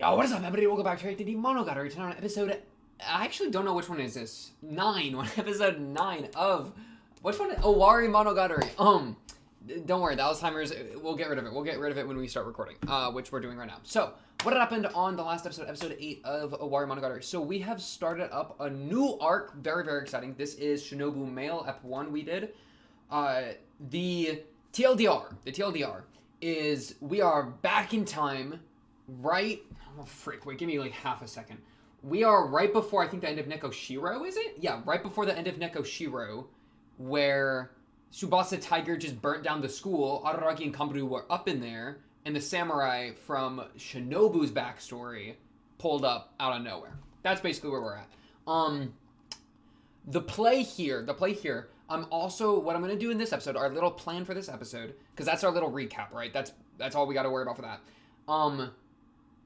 Yo, what is up, everybody? Welcome back to Owarimonogatari. Tonight on episode... I actually don't know which one is this. 9. Episode 9 of... Which one? Owarimonogatari. Don't worry, the Alzheimer's, we'll get rid of it. We'll get rid of it when we start recording, which we're doing right now. So, what had happened on the last episode, episode 8 of Owarimonogatari? So, we have started up a new arc. Very, very exciting. This is Shinobu Mail, Ep 1 we did. The TLDR is we are back in time, right... Oh, frick. Wait, give me like half a second. We are right before, I think, the end of Neko Shiro, is it? Yeah, right before the end of Neko Shiro, where Tsubasa Tiger just burnt down the school, Araragi and Kamaru were up in there, and the samurai from Shinobu's backstory pulled up out of nowhere. That's basically where we're at. The play here, also, what I'm going to do in this episode, our little plan for this episode, because that's our little recap, right? That's all we got to worry about for that.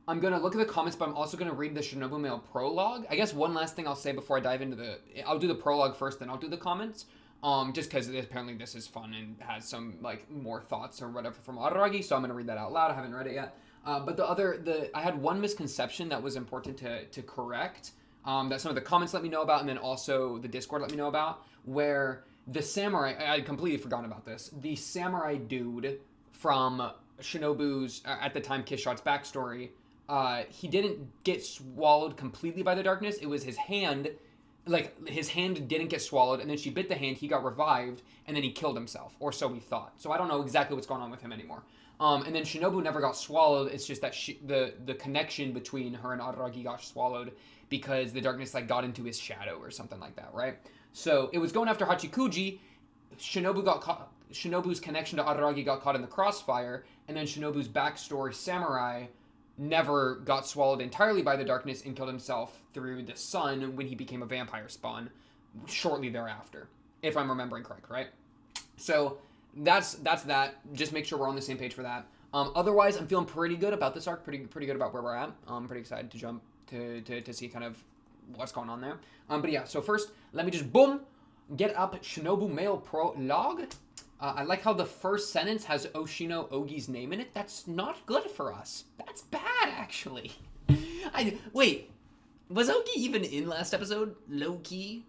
I'm going to look at the comments, but I'm also going to read the Shinobu Mail prologue. I guess one last thing I'll say before I dive into I'll do the prologue first, then I'll do the comments. Just because apparently this is fun and has some, like, more thoughts or whatever from Araragi, so I'm going to read that out loud. I haven't read it yet. But I had one misconception that was important to correct, that some of the comments let me know about, and then also the Discord let me know about, where the samurai, I had completely forgotten about this, the samurai dude from Shinobu's, at the time, Kishot's backstory, he didn't get swallowed completely by the darkness. It was his hand, like, his hand didn't get swallowed, and then she bit the hand, he got revived, and then he killed himself, or so we thought. So I don't know exactly what's going on with him anymore. And then Shinobu never got swallowed. It's just that the connection between her and Araragi got swallowed because the darkness, like, got into his shadow or something like that, right? So it was going after Hachikuji. Shinobu's connection to Araragi got caught in the crossfire, and then Shinobu's backstory samurai never got swallowed entirely by the darkness and killed himself through the sun when he became a vampire spawn shortly thereafter, if I'm remembering correct, right? So that's that. Just make sure we're on the same page for that. Otherwise, I'm feeling pretty good about this arc, pretty good about where we're at. I'm pretty excited to jump to see kind of what's going on there. But yeah, so first, let me just, boom, get up Shinobu Mail prologue. I like how the first sentence has Oshino Ogi's name in it. That's not good for us. That's bad, actually. Wait, was Ogi even in last episode? Low-key?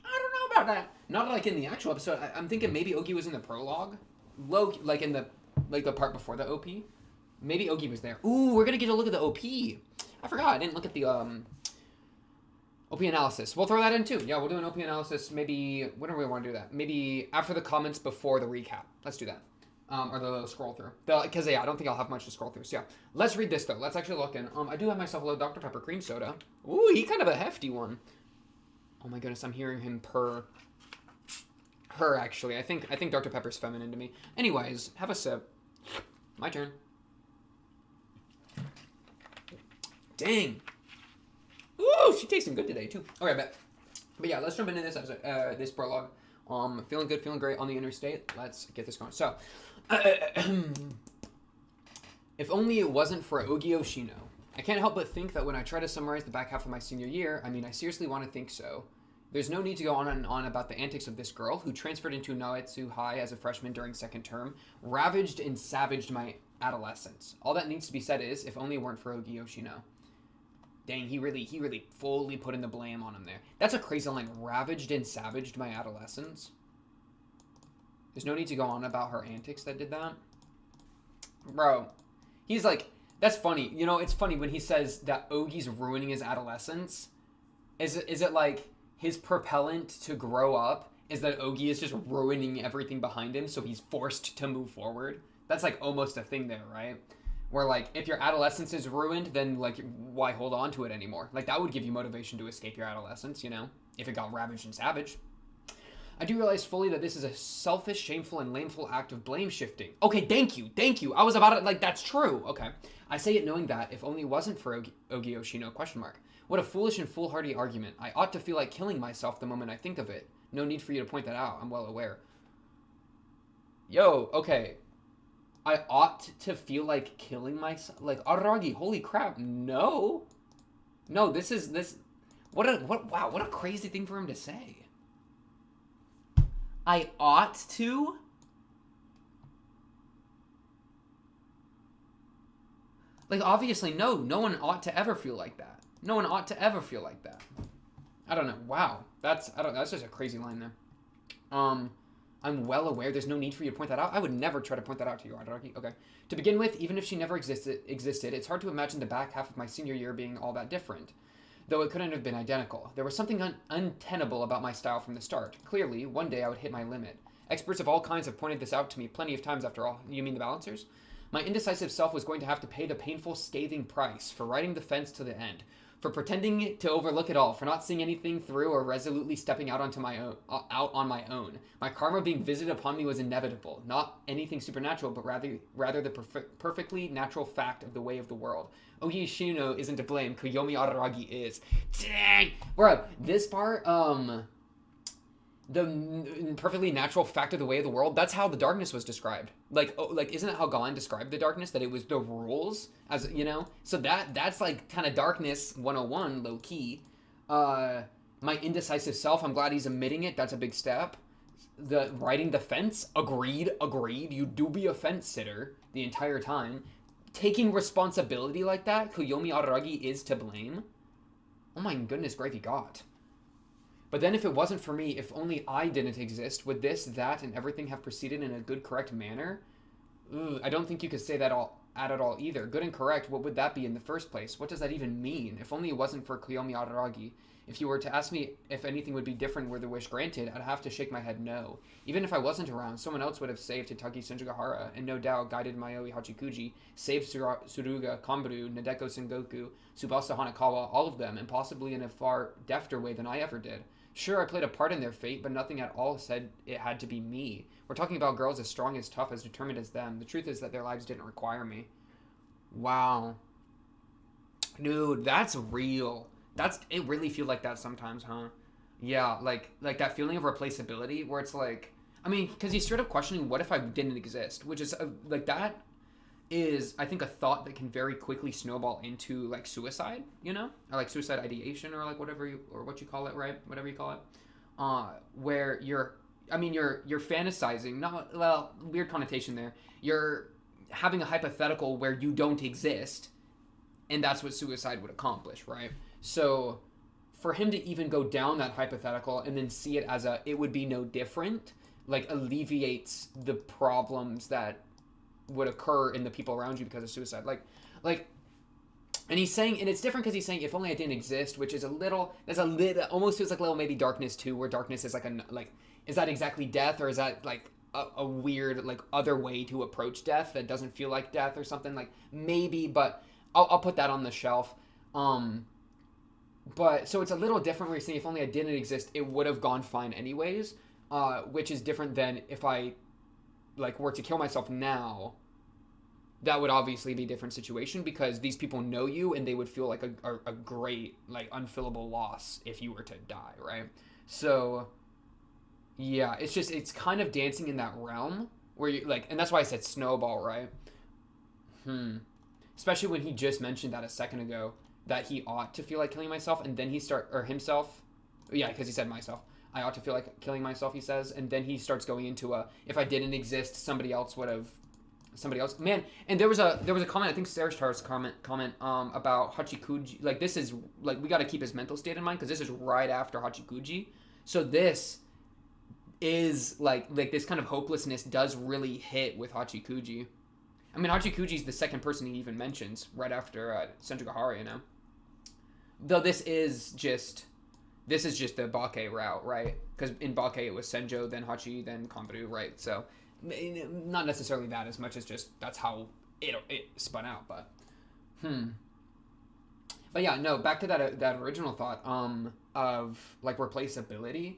I don't know about that. Not like in the actual episode. I'm thinking maybe Ogi was in the prologue. Like in the part before the OP. Maybe Ogi was there. Ooh, we're gonna get a look at the OP. I forgot. I didn't look at the OP analysis. We'll throw that in too. Yeah, we'll do an OP analysis maybe... When do we want to do that? Maybe after the comments, before the recap. Let's do that. Or the scroll through. Because, yeah, I don't think I'll have much to scroll through. So, yeah. Let's read this, though. Let's actually look in. I do have myself a little Dr. Pepper cream soda. Ooh, he kind of a hefty one. Oh, my goodness. I'm hearing him purr. Her, actually. I think Dr. Pepper's feminine to me. Anyways, have a sip. My turn. Dang. Ooh, she tasting good today, too. Okay, I bet. But yeah, let's jump into this episode, this prologue. Feeling good, feeling great on the interstate. Let's get this going. So, if only it wasn't for Ogi Oshino. I can't help but think that when I try to summarize the back half of my senior year, I mean, I seriously want to think so. There's no need to go on and on about the antics of this girl who transferred into Naoetsu High as a freshman during second term, ravaged and savaged my adolescence. All that needs to be said is, if only it weren't for Ogi Oshino. Dang, he really fully put in the blame on him there. That's a crazy line. Ravaged and savaged my adolescence. There's no need to go on about her antics that did that. Bro, he's like, that's funny. You know, it's funny when he says that Ogi's ruining his adolescence. Is it like his propellant to grow up is that Ogi is just ruining everything behind him, so he's forced to move forward? That's like almost a thing there, right? Where, like, if your adolescence is ruined, then, like, why hold on to it anymore? Like, that would give you motivation to escape your adolescence, you know? If it got ravaged and savaged. I do realize fully that this is a selfish, shameful, and lameful act of blame shifting. Okay, thank you. I was about it, like, that's true. Okay. I say it knowing that, if only it wasn't for Ogi Oshino, question mark. What a foolish and foolhardy argument. I ought to feel like killing myself the moment I think of it. No need for you to point that out. I'm well aware. Yo, okay. I ought to feel like killing myself. Like, Araragi, holy crap, no. No, what a crazy thing for him to say. I ought to? Like, obviously, no one ought to ever feel like that. No one ought to ever feel like that. I don't know. Wow. That's just a crazy line there. I'm well aware there's no need for you to point that out. I would never try to point that out to you, Araki. Okay. To begin with, even if she never existed, it's hard to imagine the back half of my senior year being all that different. Though it couldn't have been identical. There was something untenable about my style from the start. Clearly, one day I would hit my limit. Experts of all kinds have pointed this out to me plenty of times after all. You mean the balancers? My indecisive self was going to have to pay the painful, scathing price for riding the fence to the end, for pretending to overlook it all, for not seeing anything through or resolutely stepping out on my own. My karma being visited upon me was inevitable, not anything supernatural, but rather the perfectly natural fact of the way of the world. Ogi Shino isn't to blame, Koyomi Araragi is. Dang! Bro, this part, the perfectly natural fact of the way of the world, that's how the darkness was described. Like isn't that how Gon described the darkness? That it was the rules, as you know? So that's like kind of darkness 101, low key. My indecisive self, I'm glad he's admitting it. That's a big step. The riding the fence, agreed. You do be a fence sitter the entire time. Taking responsibility like that, Koyomi Araragi is to blame. Oh my goodness, gravy God. But then if it wasn't for me, if only I didn't exist, would this, that, and everything have proceeded in a good, correct manner? I don't think you could say that at all either. Good and correct, what would that be in the first place? What does that even mean? If only it wasn't for Koyomi Araragi. If you were to ask me if anything would be different were the wish granted, I'd have to shake my head no. Even if I wasn't around, someone else would have saved Hitagi Senjugahara, and no doubt guided Mayoi Hachikuji, saved Suruga, Kanbaru, Nadeko Sengoku, Tsubasa Hanakawa, all of them, and possibly in a far defter way than I ever did. Sure, I played a part in their fate, but nothing at all said it had to be me. We're talking about girls as strong, as tough, as determined as them. The truth is that their lives didn't require me. Wow. Dude, that's real. It really feels like that sometimes, huh? Yeah, like that feeling of replaceability where it's like, I mean, because he's straight up questioning, what if I didn't exist? Which is, like, that is, I think, a thought that can very quickly snowball into, like, suicide, you know? Or, like, suicide ideation, or, like, whatever what you call it, right? Whatever you call it. Where you're fantasizing, not, well, weird connotation there. You're having a hypothetical where you don't exist, and that's what suicide would accomplish, right? So, for him to even go down that hypothetical and then see it as it would be no different, like, alleviates the problems that would occur in the people around you because of suicide. Like, and he's saying, and it's different because he's saying, if only I didn't exist, which is almost feels like a little maybe darkness too, where darkness is like, is that exactly death, or is that like a weird, like, other way to approach death that doesn't feel like death or something? Like, maybe, but I'll put that on the shelf. But, so it's a little different where you're saying, if only I didn't exist, it would have gone fine anyways, which is different than if I, like, were to kill myself now. That would obviously be a different situation because these people know you and they would feel like a great, like, unfillable loss if you were to die, right? So, yeah, it's kind of dancing in that realm where you, like, and that's why I said snowball, right? Especially when he just mentioned that a second ago, that he ought to feel like killing myself, and then himself, yeah, because he said myself. I ought to feel like killing myself, he says, and then he starts going into if I didn't exist, somebody else. Man, and there was a comment, I think Sarastar's comment about Hachikuji. Like, this is, like, we got to keep his mental state in mind because this is right after Hachikuji. So this is like this kind of hopelessness does really hit with Hachikuji. I mean, Hachikuji's the second person he even mentions right after Senjugahara, you know. Though this is just the Bake route, right? Because in Bake it was Senjo, then Hachi, then Kanbaru, right? So not necessarily that as much as just that's how it spun out, but But yeah, no, back to that original thought of, like, replaceability.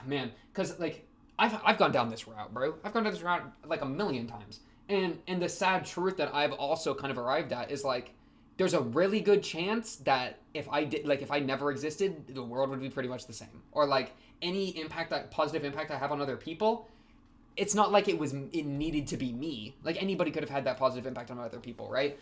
Man, because, like, I've gone down this route, bro. I've gone down this route like a million times. And the sad truth that I've also kind of arrived at is, like, there's a really good chance that if I never existed, the world would be pretty much the same. Or, like, any positive impact I have on other people, it's not like it needed to be me. Like, anybody could have had that positive impact on other people, right?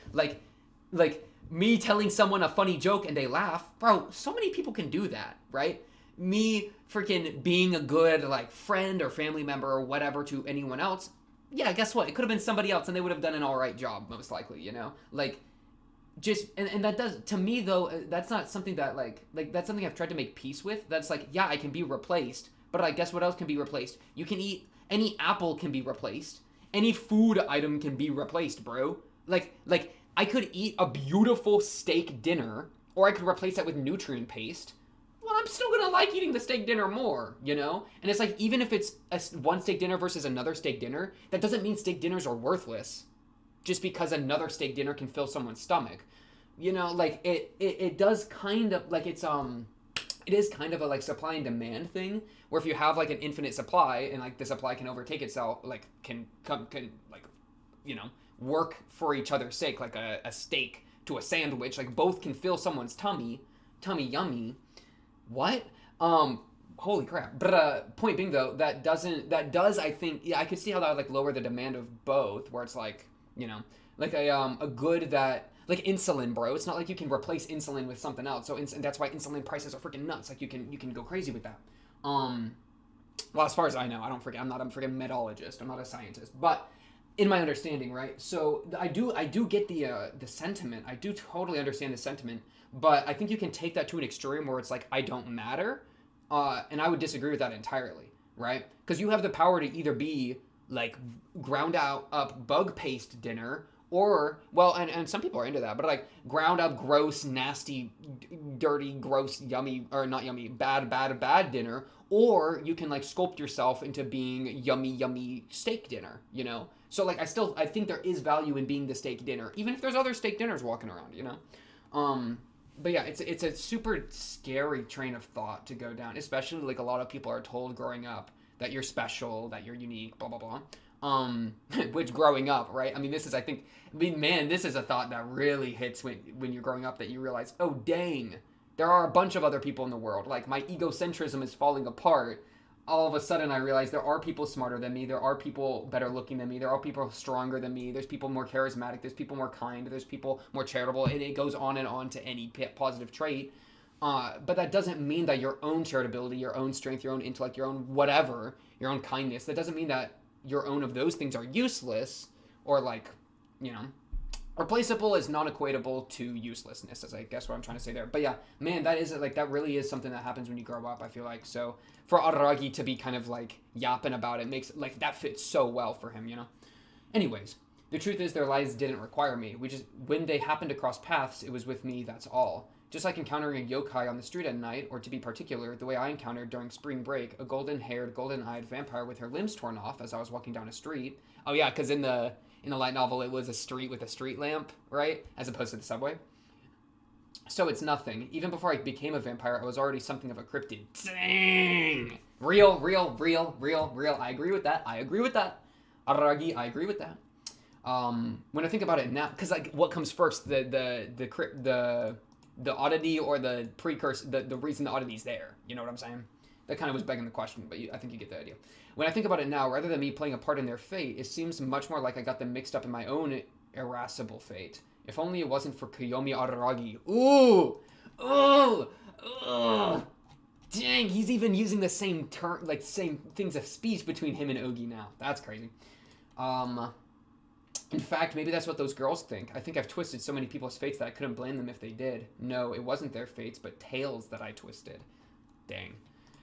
Like me telling someone a funny joke and they laugh, bro, so many people can do that, right? Me freaking being a good, like, friend or family member or whatever to anyone else, yeah, guess what? It could have been somebody else and they would have done an alright job, most likely, you know? Like, just and that does to me though that's not something that like that's something I've tried to make peace with. That's like, yeah, I can be replaced, but I guess what else can be replaced? You can eat any apple can be replaced. Any food item can be replaced, bro. Like I could eat a beautiful steak dinner, or I could replace that with nutrient paste. Well, I'm still gonna like eating the steak dinner more, you know? And it's like, even if it's one steak dinner versus another steak dinner, that doesn't mean steak dinners are worthless just because another steak dinner can fill someone's stomach. You know, like it does kind of like it is kind of a like supply and demand thing, where if you have like an infinite supply and like the supply can overtake itself, like can like, you know, work for each other's sake, like a steak to a sandwich, like both can fill someone's tummy yummy. What? Holy crap. But point being though, that does I think, yeah, I could see how that would like lower the demand of both, where it's like, you know, like a good that like insulin, bro. It's not like you can replace insulin with something else. So that's why insulin prices are freaking nuts. Like you can go crazy with that. Well, as far as I know, I'm not a freaking metallurgist. I'm not a scientist, but in my understanding, right? So I do get the sentiment. I do totally understand the sentiment, but I think you can take that to an extreme where it's like, I don't matter, and I would disagree with that entirely, right? Because you have the power to either be like ground out up bug paste dinner, or, well, and some people are into that, but like ground up gross, nasty, dirty, gross, yummy, or not yummy, bad dinner, or you can like sculpt yourself into being yummy steak dinner, you know? So like I think there is value in being the steak dinner, even if there's other steak dinners walking around, you know? But yeah, it's a super scary train of thought to go down, especially like a lot of people are told growing up that you're special, that you're unique, blah, blah, blah. Which growing up, right? I mean, this is a thought that really hits when you're growing up, that you realize, oh, dang, there are a bunch of other people in the world. Like, my egocentrism is falling apart. All of a sudden, I realize there are people smarter than me. There are people better looking than me. There are people stronger than me. There's people more charismatic. There's people more kind. There's people more charitable. And it goes on and on to any positive trait. But that doesn't mean that your own charitability, your own strength, your own intellect, your own whatever, your own kindness, that doesn't mean that your own of those things are useless, or like, you know, replaceable is non-equatable to uselessness, is I guess what I'm trying to say there. But yeah, man, that really is something that happens when you grow up, I feel like. So for Araragi to be kind of like yapping about it makes like that fits so well for him, you know. Anyways, the truth is their lives didn't require me. When they happened to cross paths, it was with me, that's all. Just like encountering a yokai on the street at night, or to be particular, the way I encountered during spring break, a golden-haired, golden-eyed vampire with her limbs torn off as I was walking down a street. Oh yeah, because in the light novel, it was a street with a street lamp, right? As opposed to the subway. So it's nothing. Even before I became a vampire, I was already something of a cryptid. Dang! Real. I agree with that. Araragi, I agree with that. When I think about it now, because like, what comes first, the oddity or the precursor, the reason the oddity's there? You know what I'm saying? That kind of was begging the question, but I think you get the idea. When I think about it now, rather than me playing a part in their fate, it seems much more like I got them mixed up in my own irascible fate. If only it wasn't for Kiyomi Araragi. Ooh! Dang, he's even using the same term, like same things of speech between him and Ogi now. That's crazy. In fact, maybe that's what those girls think. I think I've twisted so many people's fates that I couldn't blame them if they did. No, it wasn't their fates, but tails that I twisted. Dang.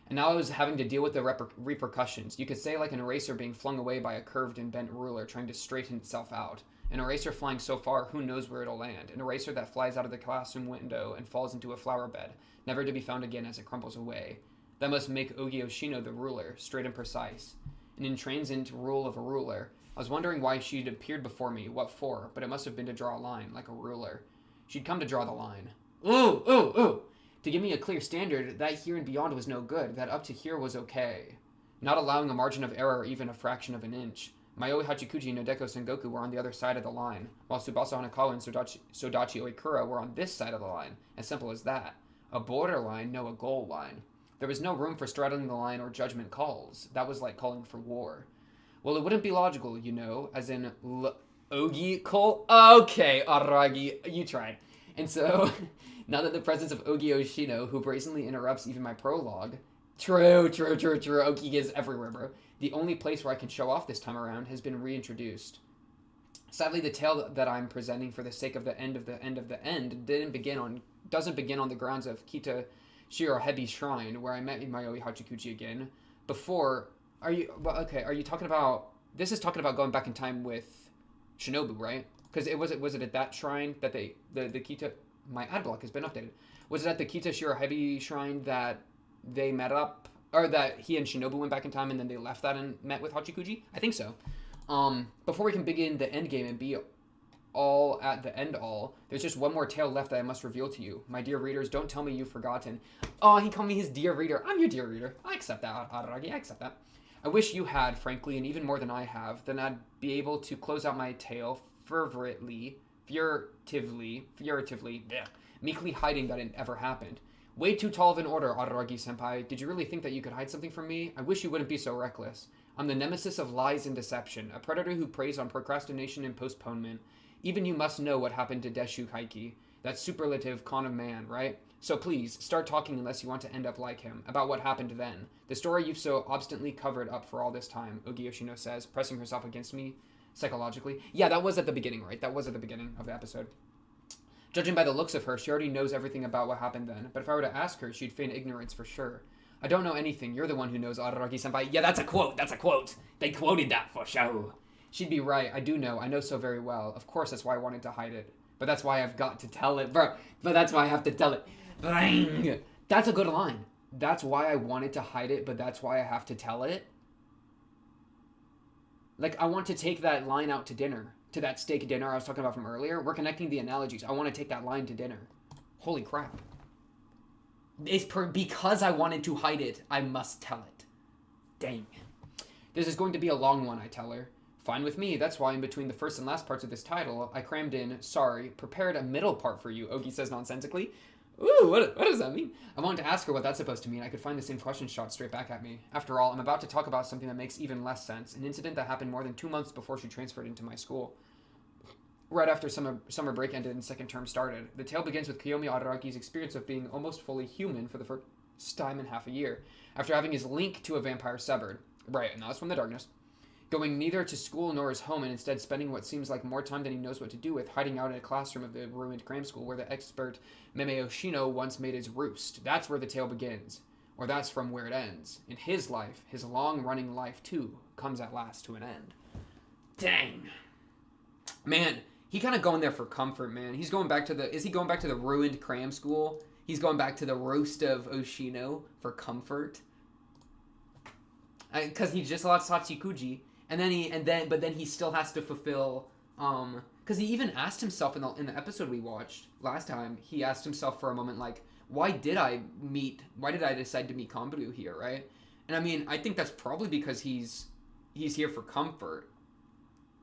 And now I was having to deal with the repercussions. You could say like an eraser being flung away by a curved and bent ruler trying to straighten itself out. An eraser flying so far, who knows where it'll land. An eraser that flies out of the classroom window and falls into a flower bed, never to be found again as it crumbles away. That must make Ogi Oshino the ruler, straight and precise. An intransigent rule of a ruler. I was wondering why she'd appeared before me, what for, but it must have been to draw a line, like a ruler. She'd come to draw the line. Ooh! To give me a clear standard, that here and beyond was no good, that up to here was okay. Not allowing a margin of error, even a fraction of an inch. Mayoi Hachikuji and Nodeko Sengoku were on the other side of the line, while Tsubasa Hanakawa and Sodachi Oikura were on this side of the line. As simple as that. A borderline, no a goal line. There was no room for straddling the line or judgment calls. That was like calling for war. Well, it wouldn't be logical, you know, as in Ogi Cole. Okay, Aragi, you tried. And so, now that the presence of Ogi Oshino, who brazenly interrupts even my prologue, true, Ogi is everywhere, bro. The only place where I can show off this time around has been reintroduced. Sadly, the tale that I'm presenting for the sake of the end of the end of the end doesn't begin on the grounds of Kita Shirohebi's shrine, where I met Mayoi Hachikuji again. Before, are you okay? Are you talking about? This is talking about going back in time with Shinobu, right? Because was it at that shrine that the Kita, my ad block has been updated. Was it at the Kita Shirohebi shrine that they met up, or that he and Shinobu went back in time and then they left that and met with Hachikuji? I think so. Before we can begin the end game and be all at the end all, there's just one more tale left that I must reveal to you. My dear readers, don't tell me you've forgotten. Oh, he called me his dear reader. I'm your dear reader. I accept that, Araragi. I accept that. I wish you had, frankly, and even more than I have. Then I'd be able to close out my tale furtively, meekly hiding that it ever happened. Way too tall of an order, Araragi-senpai. Did you really think that you could hide something from me? I wish you wouldn't be so reckless. I'm the nemesis of lies and deception, a predator who preys on procrastination and postponement. Even you must know what happened to Deshu Kaiki, that superlative con of man, right? So please, start talking unless you want to end up like him, about what happened then. The story you've so obstinately covered up for all this time, Ogi Yoshino says, pressing herself against me psychologically. Yeah, that was at the beginning, right? That was at the beginning of the episode. Judging by the looks of her, she already knows everything about what happened then, but if I were to ask her, she'd feign ignorance for sure. I don't know anything. You're the one who knows, Araragi-senpai. Yeah, that's a quote. That's a quote. They quoted that for sure. She'd be right. I do know. I know so very well. Of course, that's why I wanted to hide it. But that's why I've got to tell it. But that's why I have to tell it. Bang! That's a good line. That's why I wanted to hide it, but that's why I have to tell it. Like, I want to take that line out to dinner. To that steak dinner I was talking about from earlier. We're connecting the analogies. I want to take that line to dinner. Holy crap. Because I wanted to hide it, I must tell it. Dang. This is going to be a long one, I tell her. Fine with me. That's why in between the first and last parts of this title, I crammed in, prepared a middle part for you, Ogi says nonsensically. Ooh, what does that mean? I wanted to ask her what that's supposed to mean. I could find the same question shot straight back at me. After all, I'm about to talk about something that makes even less sense. An incident that happened more than 2 months before she transferred into my school. Right after summer break ended and second term started, the tale begins with Kiyomi Araragi's experience of being almost fully human for the first time in half a year, after having his link to a vampire severed. Right, and that was from the darkness. Going neither to school nor his home, and instead spending what seems like more time than he knows what to do with, hiding out in a classroom of the ruined cram school where the expert Meme Oshino once made his roost. That's where the tale begins. Or that's from where it ends. In his life, his long-running life, too, comes at last to an end. Dang. Man, he kind of going there for comfort, man. Is he going back to the ruined cram school? He's going back to the roast of Oshino for comfort. Because he just lost Hachikuji. But then he still has to fulfill, because he even asked himself in the episode we watched last time, he asked himself for a moment, like, why did I decide to meet Kanbaru here, right? And I mean, I think that's probably because he's here for comfort.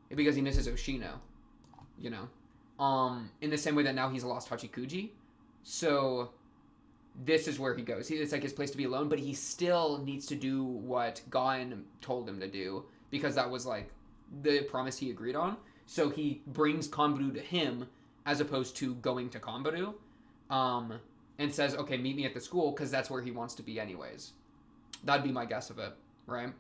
Because he misses Oshino, you know? In the same way that now he's lost Hachikuji. So this is where he goes. It's like his place to be alone, but he still needs to do what Gon told him to do. Because that was, like, the promise he agreed on. So he brings Kanbaru to him as opposed to going to Kanbaru. And says, okay, meet me at the school because that's where he wants to be anyways. That'd be my guess of it, right?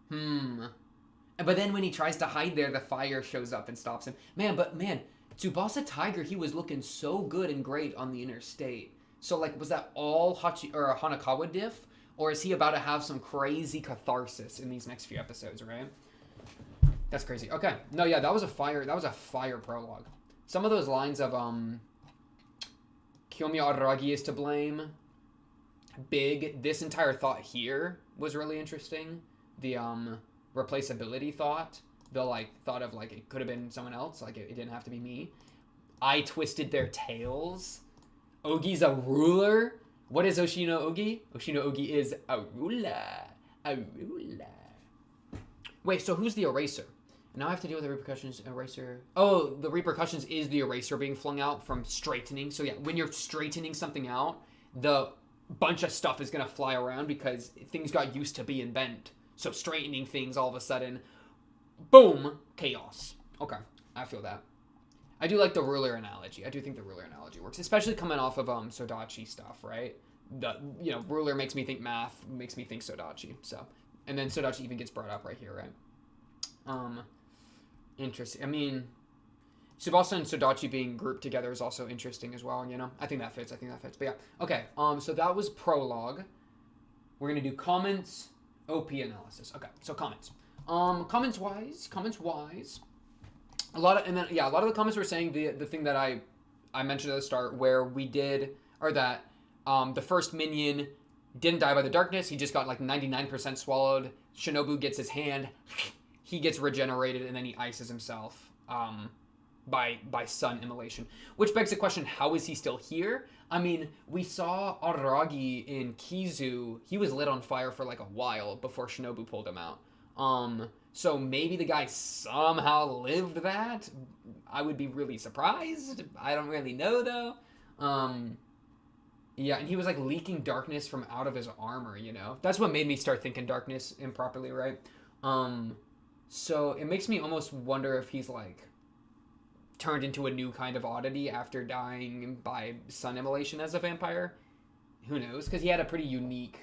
But then when he tries to hide there, the fire shows up and stops him. Man, Tsubasa Tiger, he was looking so good and great on the interstate. So, like, was that all Hanakawa diff? Or is he about to have some crazy catharsis in these next few episodes, right? That's crazy. Okay. No, yeah, that was a fire prologue. Some of those lines of Kiyomi Araragi is to blame. Big. This entire thought here was really interesting. The replaceability thought. The thought of it could have been someone else. It didn't have to be me. I twisted their tails. Ogi's a ruler. What is Oshino Ogi? Oshino Ogi is a ruler. A ruler. Wait, so who's the eraser? Now I have to deal with the repercussions. Eraser. Oh, the repercussions is the eraser being flung out from straightening. So yeah, when you're straightening something out, the bunch of stuff is going to fly around because things got used to being bent. So straightening things all of a sudden, boom, chaos. Okay, I feel that. I do like the ruler analogy. I do think the ruler analogy works, especially coming off of Sodachi stuff, right? Ruler makes me think math, makes me think Sodachi. So, and then Sodachi even gets brought up right here, right? Interesting. I mean, Tsubasa and Sodachi being grouped together is also interesting as well, you know? I think that fits. But yeah. Okay, so that was prologue. We're gonna do comments, OP analysis. Okay, so comments. Comments wise. A lot of the comments were saying the thing that I mentioned at the start where we did or that the first minion didn't die by the darkness, he just got like 99% swallowed. Shinobu gets his hand, he gets regenerated, and then he ices himself by sun immolation. Which begs the question, how is he still here? I mean, we saw Araragi in Kizu, he was lit on fire for like a while before Shinobu pulled him out. So maybe the guy somehow lived that. I would be really surprised. I don't really know though. Yeah, and he was like leaking darkness from out of his armor, you know? That's what made me start thinking darkness improperly, right? So it makes me almost wonder if he's like turned into a new kind of oddity after dying by sun immolation as a vampire. Who knows? Because he had a pretty unique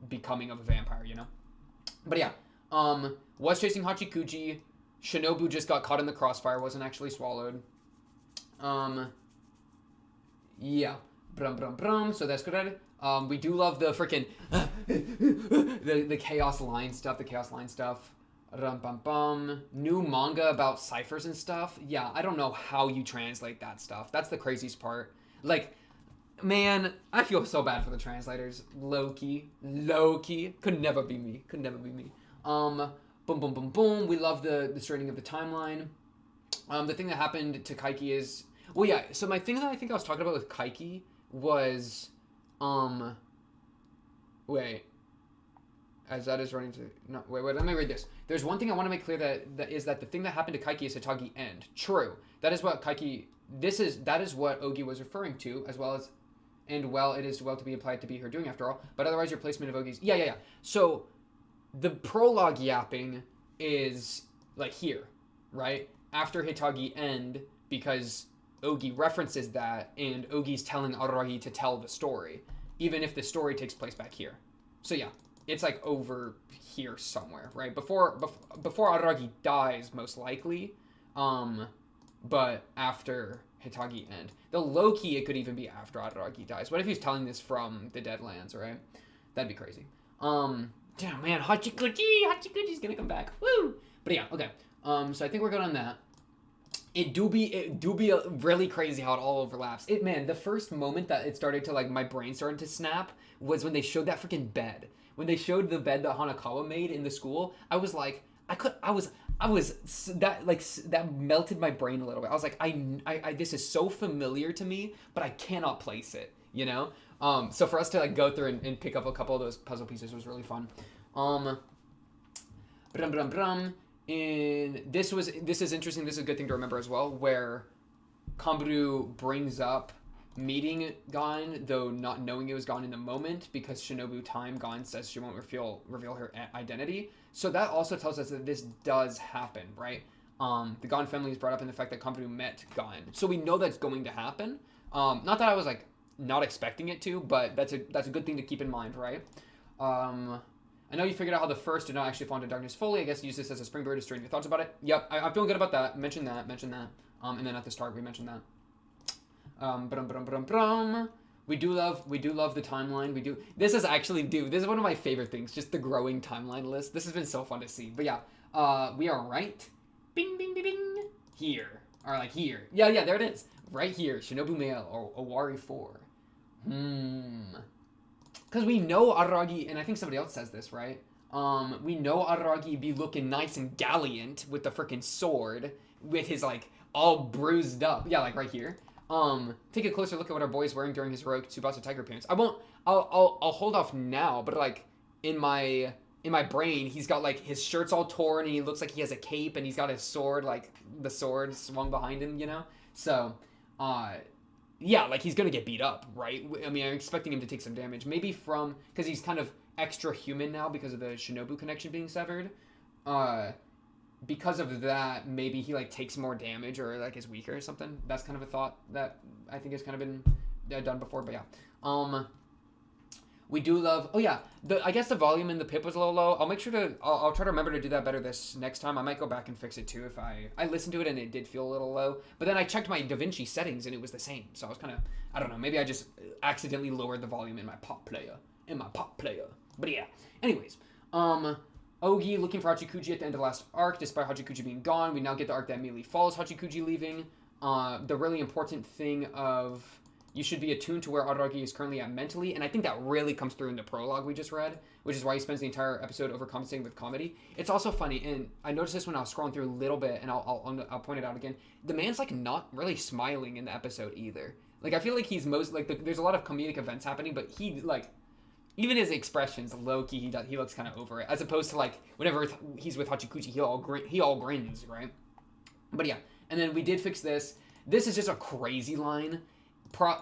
becoming of a vampire, you know? But yeah, was chasing Hachikuji. Shinobu just got caught in the crossfire, wasn't actually swallowed. Yeah. Brum. So that's good. We do love the freaking the chaos line stuff. New manga about ciphers and stuff. Yeah, I don't know how you translate that stuff. That's the craziest part. Like, man, I feel so bad for the translators. Low key. Could never be me. Boom. We love the straightening of the timeline. The thing that happened to Kaiki is, well, yeah. So my thing that I think I was talking about with Kaiki was, wait. As that is running to no wait, let me read this. There's one thing I want to make clear that the thing that happened to Kaiki is Hitagi end. True. That is what Kaiki that is what Ogi was referring to, as well as it is well to be implied to be her doing after all. But otherwise your placement of Ogi's yeah. So the prologue yapping is like here, right? After Hitagi end, because Ogi references that and Ogi's telling Araragi to tell the story, even if the story takes place back here. So yeah. It's like over here somewhere, right? Before Araragi dies, most likely, but after Hitagi end. The low key, it could even be after Araragi dies. What if he's telling this from the Deadlands, right? That'd be crazy. Damn man, Hachikuji's gonna come back. Woo! But yeah, okay. So I think we're good on that. It do be really crazy how it all overlaps. The first moment that it started to like my brain started to snap was when they showed that freaking bed. When they showed the bed that Hanakawa made in the school, I was like, that melted my brain a little bit. I was like, I this is so familiar to me, but I cannot place it, you know? So for us to like go through and pick up a couple of those puzzle pieces was really fun. And this is interesting. This is a good thing to remember as well, where Kamburu brings up meeting Gon, though not knowing it was Gon in the moment, because Shinobu time Gon says she won't reveal her identity. So that also tells us that this does happen, right? The Gon family is brought up in the fact that Kamburu met Gon, so we know that's going to happen. Not that I was like not expecting it to, but that's a good thing to keep in mind, right? I know you figured out how the first did not actually fall into darkness fully. I guess use this as a springboard to strain your thoughts about it. Yep, I'm feeling good about that. Mention that. And then at the start we mentioned that. We do love the timeline. This is one of my favorite things, just the growing timeline list. This has been so fun to see. But yeah, we are right bing here. Or like here. Yeah, there it is. Right here. Shinobu Mail or Owari 4. Because we know Araragi, and I think somebody else says this, right? We know Araragi be looking nice and gallant with the freaking sword, with his like all bruised up. Yeah, like right here. Take a closer look at what our boy is wearing during his heroic Tsubasa Tiger appearance. I'll hold off now, but like in my brain, he's got like his shirt's all torn and he looks like he has a cape and he's got his sword, like the sword swung behind him, you know? So, yeah, like he's gonna get beat up, right? I mean, I'm expecting him to take some damage, maybe because he's kind of extra human now because of the Shinobu connection being severed. Because of that, maybe he like takes more damage or like is weaker or something. That's kind of a thought that I think has kind of been done before. But yeah, We do love. Oh yeah, I guess the volume in the pip was a little low. I'll make sure to. I'll try to remember to do that better this next time. I might go back and fix it too if I listened to it and it did feel a little low. But then I checked my DaVinci settings and it was the same. So I was kind of, I don't know. Maybe I just accidentally lowered the volume in my pop player. But yeah. Anyways, Ogi looking for Hachikuji at the end of the last arc. Despite Hachikuji being gone, we now get the arc that immediately follows Hachikuji leaving. The really important thing of you should be attuned to where Araragi is currently at mentally, and I think that really comes through in the prologue we just read, which is why he spends the entire episode overcompensating with comedy. It's also funny, and I noticed this when I was scrolling through a little bit, and I'll point it out again. The man's like not really smiling in the episode either. Like I feel like he's most like there's a lot of comedic events happening, but he like even his expressions low key he looks kind of over it, as opposed to like whenever he's with Hachikuji he all grins, right? But yeah, and then we did fix this. This is just a crazy line.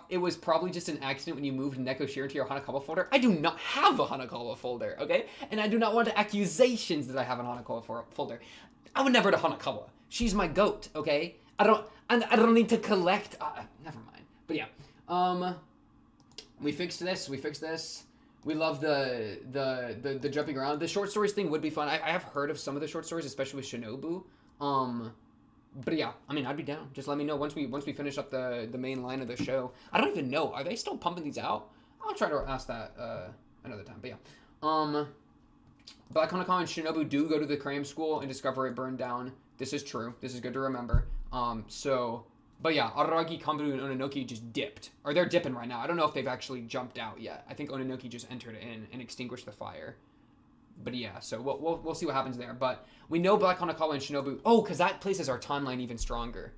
It was probably just an accident when you moved Neko Shiro to your Hanakawa folder. I do not have a Hanakawa folder, okay? And I do not want accusations that I have a Hanakawa folder. I would never to Hanakawa. She's my goat, okay? I don't need to collect. Never mind. But yeah, we fixed this. We love the jumping around. The short stories thing would be fun. I have heard of some of the short stories, especially with Shinobu. But yeah, I mean, I'd be down. Just let me know once we finish up the main line of the show. I don't even know. Are they still pumping these out? I'll try to ask that another time. But yeah, Black Hanakawa and Shinobu do go to the cram school and discover it burned down. This is true. This is good to remember. But yeah, Araragi, Kanbaru, and Ononoki just dipped. Or they're dipping right now. I don't know if they've actually jumped out yet. I think Ononoki just entered in and extinguished the fire. But yeah, so we'll see what happens there. But we know Black Hanakawa and Shinobu. Oh, because that places our timeline even stronger.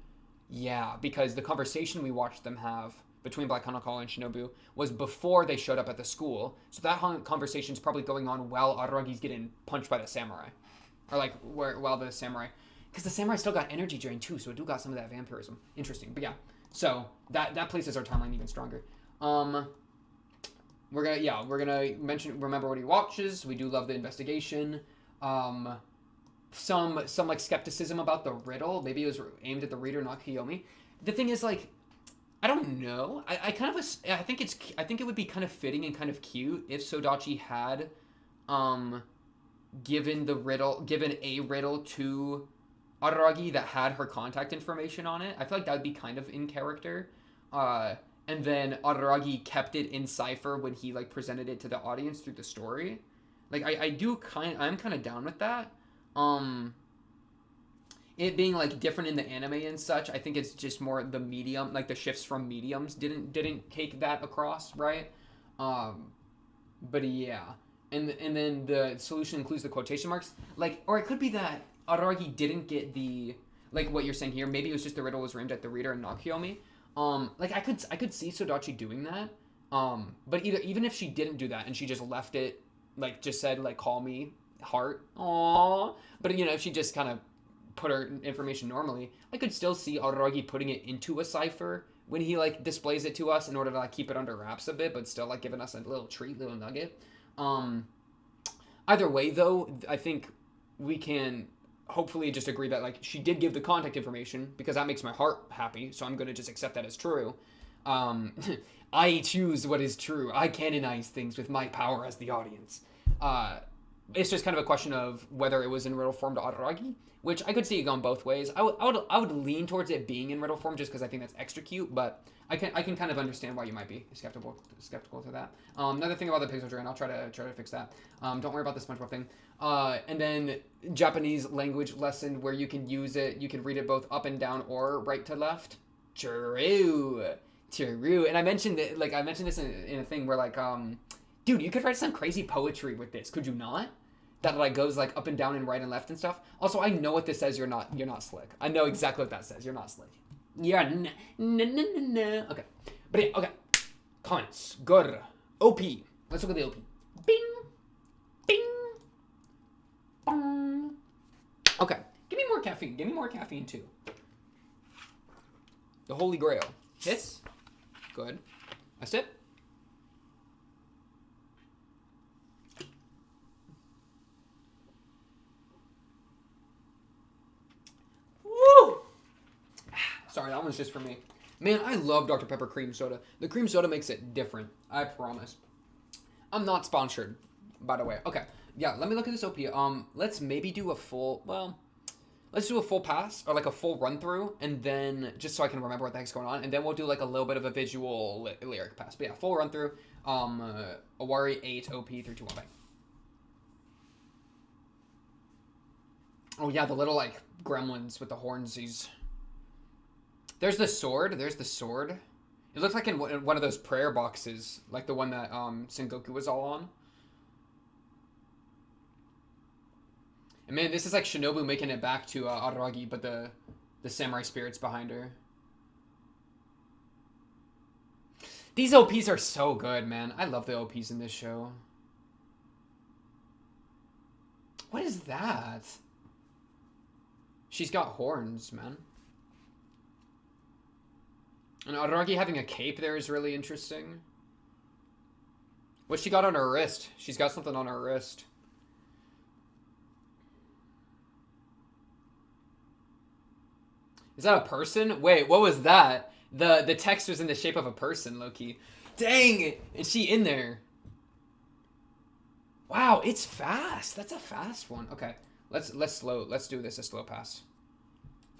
Yeah, because the conversation we watched them have between Black Hanakawa and Shinobu was before they showed up at the school. So that conversation is probably going on while Araragi's getting punched by the samurai. Or like while the samurai... Because the samurai still got energy drain too, so it do got some of that vampirism. Interesting. But yeah, so that places our timeline even stronger. We're gonna remember what he watches. We do love the investigation. Some like skepticism about the riddle. Maybe it was aimed at the reader, not Kiyomi. The thing is, like, I don't know. I think it would be kind of fitting and kind of cute if Sodachi had given a riddle to Araragi that had her contact information on it. I feel like that would be kind of in character. And then Araragi kept it in cipher when he like presented it to the audience through the story. Like I'm kind of down with that. It being like different in the anime and such, I think it's just more the medium, like the shifts from mediums didn't take that across, right? But yeah. And then the solution includes the quotation marks. Like, or it could be that Araragi didn't get the, like what you're saying here, maybe it was just the riddle was aimed at the reader and not Kiyomi. Like I could see Sodachi doing that. But even if she didn't do that and she just left it, like just said like call me heart, aww. But you know, if she just kind of put her information normally, I could still see Araragi putting it into a cipher when he like displays it to us in order to like keep it under wraps a bit, but still like giving us a little treat, little nugget. Either way though, I think we can hopefully just agree that like she did give the contact information because that makes my heart happy, so I'm going to just accept that as true. I choose what is true. I canonize things with my power as the audience. It's just kind of a question of whether it was in riddle form to Araragi, which I could see it going both ways. I would lean towards it being in riddle form just because I think that's extra cute, but I can kind of understand why you might be skeptical to that. Another thing about the pixel drain, I'll try to fix that. Don't worry about the SpongeBob thing. And then Japanese language lesson where you can use it, you can read it both up and down or right to left. True. And I mentioned this in a thing where like, dude, you could write some crazy poetry with this, could you not? That like goes like up and down and right and left and stuff. Also, I know what this says. You're not slick. I know exactly what that says. You're not slick. Yeah. No. Okay. But yeah. Okay. Comments. Good. OP. Let's look at the OP. Bing. Bing. Bong. Okay. Give me more caffeine. Give me more caffeine too. The Holy Grail. Hiss. Good. A sip. Sorry, that one's just for me. Man, I love Dr. Pepper cream soda. The cream soda makes it different. I promise. I'm not sponsored, by the way. Okay, yeah, let me look at this OP. Let's maybe do a full, well, let's do a full pass, or like a full run through, and then, just so I can remember what the heck's going on, and then we'll do like a little bit of a visual lyric pass. But yeah, full run through, Owari 8, OP, 3, 2, 1, bang. Oh yeah, the little, like, gremlins with the hornsies. There's the sword, It looks like in one of those prayer boxes, like the one that Sengoku was all on. And man, this is like Shinobu making it back to Araragi, but the samurai spirits behind her. These OPs are so good, man. I love the OPs in this show. What is that? She's got horns, man. And Araragi having a cape there is really interesting. What she got on her wrist? She's got something on her wrist. Is that a person? Wait, what was that? The text was in the shape of a person, low-key. Dang! Is she in there? Wow, it's fast. That's a fast one. Okay, let's do this a slow pass.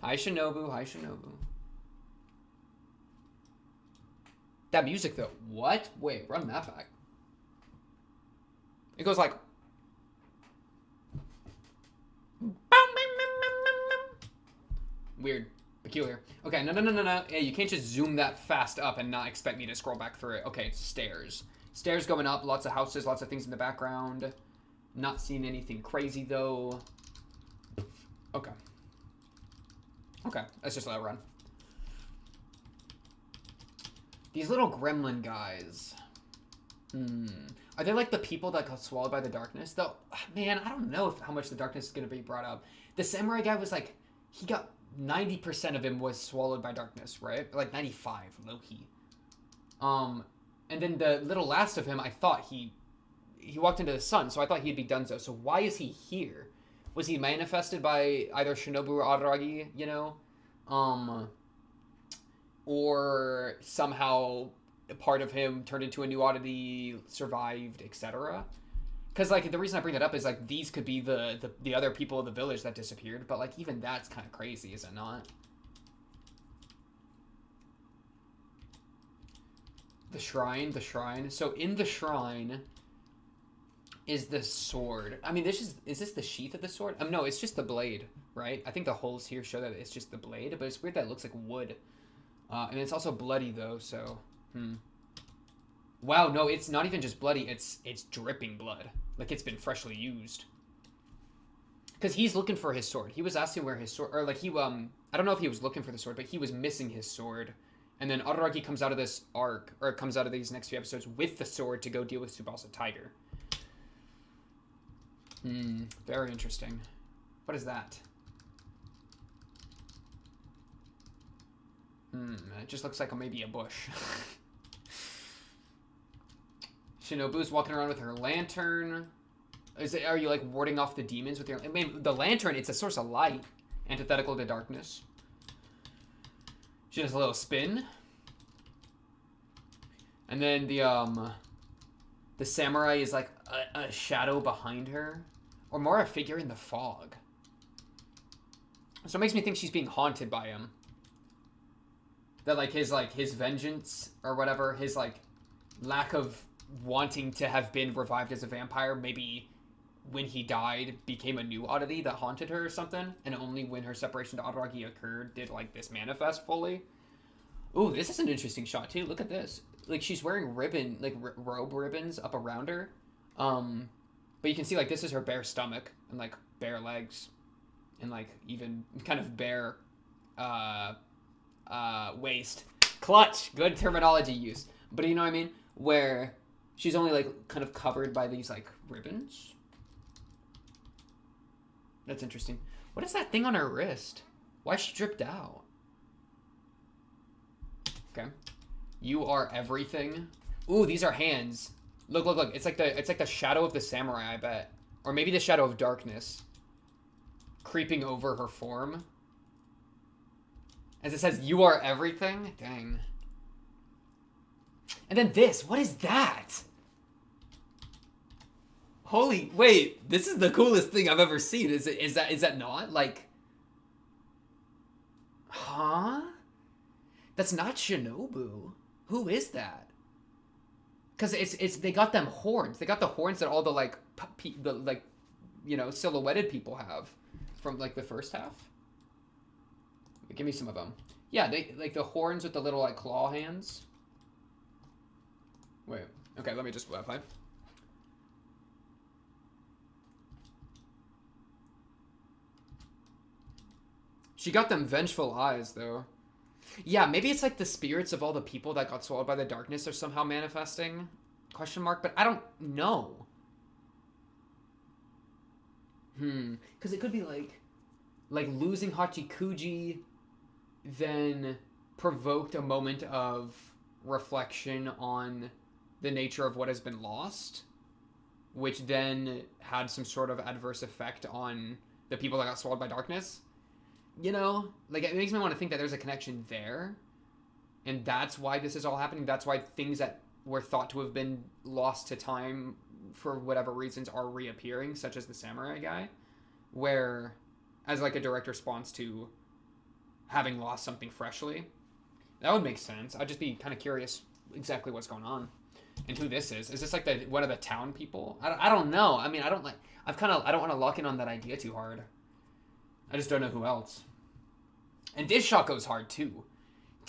Hi Shinobu, hi Shinobu. That music though, what? Wait, run that back. It goes like weird, peculiar. Okay, no. Hey, you can't just zoom that fast up and not expect me to scroll back through it. Okay, it's stairs. Stairs going up, lots of houses, lots of things in the background. Not seeing anything crazy though. Okay. Okay, let's just let it run. These little gremlin guys. Are they like the people that got swallowed by the darkness? Though, man, I don't know how much the darkness is going to be brought up. The samurai guy was like, he got 90% of him was swallowed by darkness, right? Like 95, low-key. And then the little last of him, I thought he walked into the sun, so I thought he'd be donezo. So why is he here? Was he manifested by either Shinobu or Araragi, you know? Or somehow a part of him turned into a new oddity, survived, etc. Because, like, the reason I bring that up is, like, these could be the other people of the village that disappeared, but, like, even that's kind of crazy, is it not? The shrine. So in the shrine is the sword. I mean, is this the sheath of the sword? No, it's just the blade, right? I think the holes here show that it's just the blade, but it's weird that it looks like wood. And it's also bloody though, so Wow, no, it's not even just bloody, it's dripping blood. Like it's been freshly used. Because he's looking for his sword. He was asking where his sword, or like he I don't know if he was looking for the sword, but he was missing his sword. And then Araragi comes out of this arc, or comes out of these next few episodes with the sword to go deal with Tsubasa Tiger. Very interesting. What is that? It just looks like maybe a bush. Shinobu's walking around with her lantern. Are you like warding off the demons with your... I mean, the lantern, it's a source of light. Antithetical to darkness. She does a little spin. And then the samurai is like a shadow behind her. Or more a figure in the fog. So it makes me think she's being haunted by him. That like his vengeance or whatever, his like lack of wanting to have been revived as a vampire, maybe when he died became a new oddity that haunted her or something, and only when her separation to Araragi occurred did like this manifest fully. Ooh, this is an interesting shot too. Look at this. Like she's wearing ribbon, like robe ribbons up around her. But you can see like this is her bare stomach and like bare legs and like even kind of bare waist. Clutch. Good terminology use. But you know what I mean? Where she's only like kind of covered by these like ribbons. That's interesting. What is that thing on her wrist? Why is she dripped out? Okay. You are everything. Ooh, these are hands. Look. It's like the shadow of the samurai, I bet. Or maybe the shadow of darkness. Creeping over her form. As it says, you are everything? Dang. And then this. What is that? Holy, wait, this is the coolest thing I've ever seen. Is that not? Like, huh? That's not Shinobu. Who is that? Because it's they got them horns. They got the horns that all the like silhouetted people have from like the first half. Give me some of them. Yeah, they like the horns with the little like claw hands. Wait. Okay, let me just play. She got them vengeful eyes, though. Yeah, maybe it's like the spirits of all the people that got swallowed by the darkness are somehow manifesting? Question mark? But I don't know. Because it could be like losing Hachikuji then provoked a moment of reflection on the nature of what has been lost, which then had some sort of adverse effect on the people that got swallowed by darkness. You know, like it makes me want to think that there's a connection there, and that's why this is all happening. That's why things that were thought to have been lost to time for whatever reasons are reappearing, such as the samurai guy, where as like a direct response to having lost something freshly. That would make sense. I'd just be kind of curious exactly what's going on and who this is. Is this like one of the town people? I don't know. I mean, I don't want to lock in on that idea too hard. I just don't know who else. And this shot goes hard, too.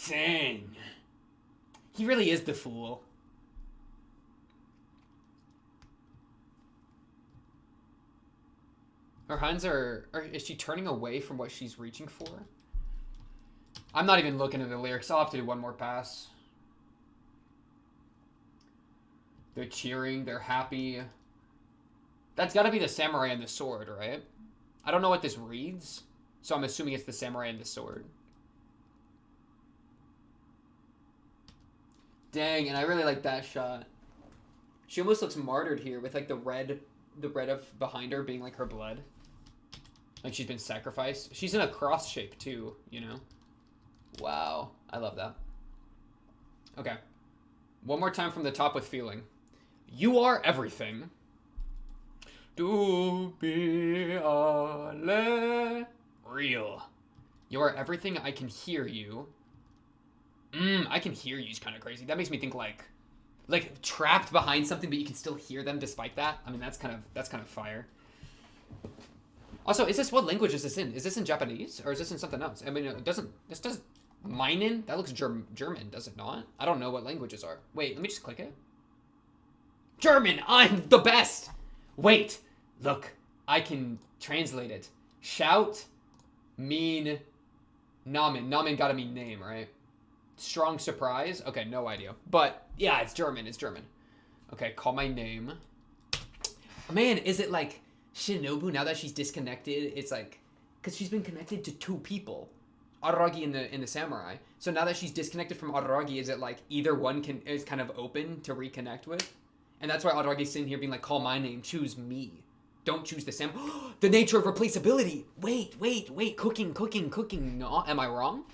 Dang. He really is the fool. Her hands is she turning away from what she's reaching for? I'm not even looking at the lyrics. I'll have to do one more pass. They're cheering. They're happy. That's got to be the samurai and the sword, right? I don't know what this reads, so I'm assuming it's the samurai and the sword. Dang, and I really like that shot. She almost looks martyred here with like the red of behind her being like her blood. Like she's been sacrificed. She's in a cross shape too, you know? Wow, I love that. Okay. One more time from the top with feeling. You are everything. To be alle real. You are everything. I can hear you. I can hear you is kind of crazy. That makes me think like trapped behind something, but you can still hear them despite that. I mean, that's kind of fire. Also, what language is this in? Is this in Japanese or is this in something else? I mean, this doesn't Meinen? That looks German, does it not? I don't know what languages are. Wait, let me just click it. German! I'm the best! Wait, look, I can translate it. Shout, mean, Namen. Namen gotta mean name, right? Strong surprise? Okay, no idea. But, yeah, it's German. Okay, call my name. Man, is it like Shinobu, now that she's disconnected, it's like... Because she's been connected to two people. Araragi and the samurai. So now that she's disconnected from Araragi, is it like either one is kind of open to reconnect with? And that's why Araragi's sitting here being like, call my name, choose me. Don't choose the samurai. The nature of replaceability. Wait. Cooking. No, am I wrong?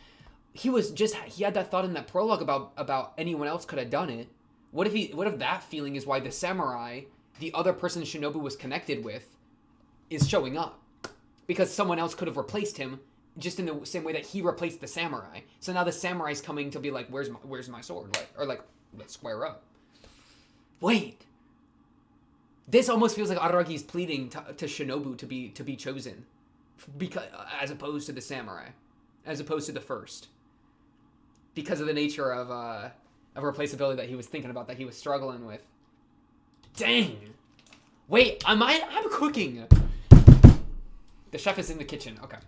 He had that thought in that prologue about anyone else could have done it. What if that feeling is why the samurai, the other person Shinobu was connected with, is showing up? Because someone else could have replaced him just in the same way that he replaced the samurai. So now the samurai's coming to be like, where's my sword? Like, or like, let's square up. Wait. This almost feels like Araragi's pleading to Shinobu to be chosen, because as opposed to the samurai, as opposed to the first, because of the nature of replaceability that he was thinking about, that he was struggling with. Dang. Wait, I'm cooking. The chef is in the kitchen. Okay.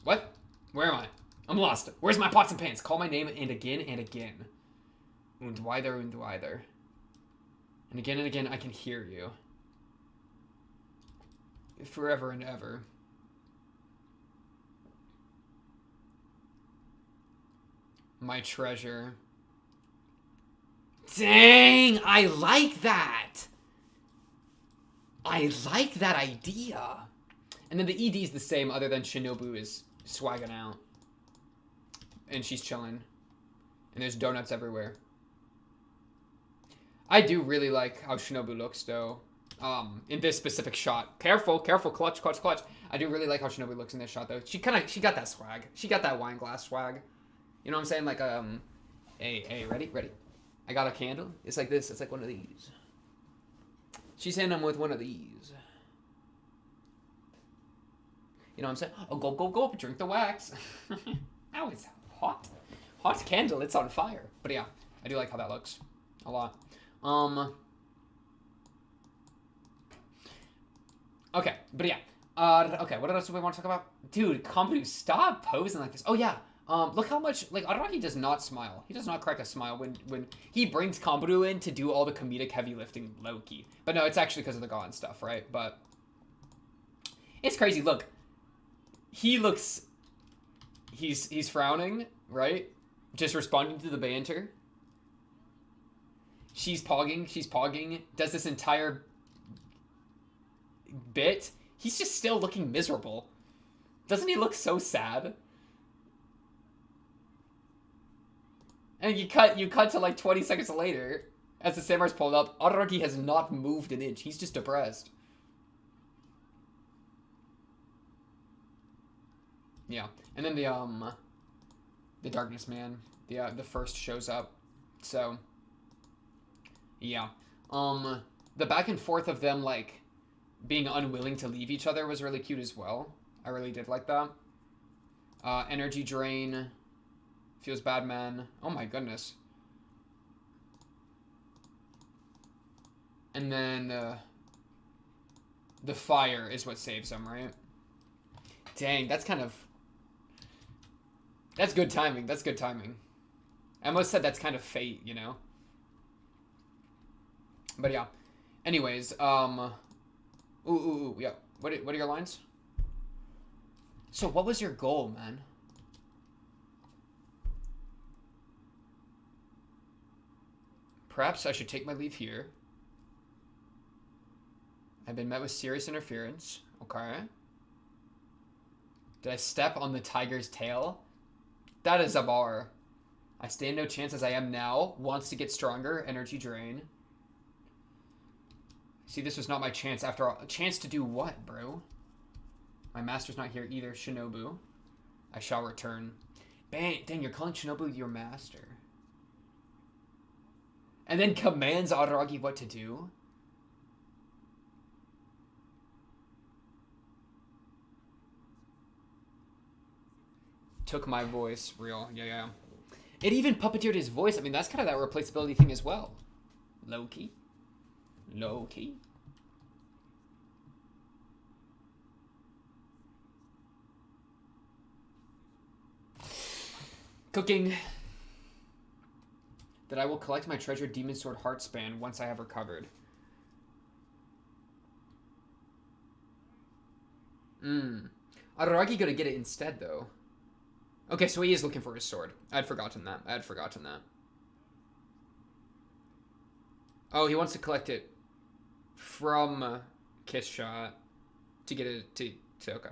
What? Where am I? I'm lost. Where's my pots and pans? Call my name and again and again. Und weiter. And again, I can hear you. Forever and ever. My treasure. Dang! I like that! I like that idea. And then the ED is the same, other than Shinobu is swagging out. And she's chilling. And there's donuts everywhere. I do really like how Shinobu looks, though. in this specific shot. Careful, careful, clutch, clutch, clutch. I do really like how Shinobu looks in this shot though. She got that swag. She got that wine glass swag. You know what I'm saying? Like hey, ready? I got a candle. It's like this. It's like one of these. She's hitting him with one of these. You know what I'm saying? Oh, go, drink the wax. Now it's hot. Hot candle, it's on fire. But yeah, I do like how that looks a lot. Okay, but yeah. Okay, what else do we want to talk about? Dude, Kambu, stop posing like this. Oh yeah. Look how much, like, Araragi does not smile. He does not crack a smile when he brings Kambu in to do all the comedic heavy lifting low-key. But no, it's actually because of the Gon stuff, right? But it's crazy. Look, he looks, he's frowning, right? Just responding to the banter. She's pogging, does this entire bit. He's just still looking miserable. Doesn't he look so sad? And you cut to like 20 seconds later, as the samurai's pulled up, Araragi has not moved an inch. He's just depressed. Yeah, and then the Darkness Man, the first shows up. So, yeah, the back and forth of them like being unwilling to leave each other was really cute as well. I really did like that. Energy drain. Feels bad, man. Oh my goodness. And then the fire is what saves him, right? Dang, that's kind of... That's good timing. That's good timing. I almost said that's kind of fate, you know? But yeah. Anyways, ooh, yeah. What are your lines? So what was your goal, man? Perhaps I should take my leave here. I've been met with serious interference. Okay. Did I step on the tiger's tail? That is a bar. I stand no chance as I am now. Wants to get stronger. Energy drain. See, this was not my chance after all. A chance to do what, bro? My master's not here either. Shinobu. I shall return. Bang, dang, you're calling Shinobu your master. And then commands Araragi what to do? Took my voice. Real. Yeah. It even puppeteered his voice. I mean, that's kind of that replaceability thing as well. Low-key. Low-key. Cooking. That I will collect my treasured demon sword Heartspan once I have recovered. Araragi gonna get it instead, though. Okay, so he is looking for his sword. I had forgotten that. Oh, he wants to collect it from Kiss Shot to get it to okay.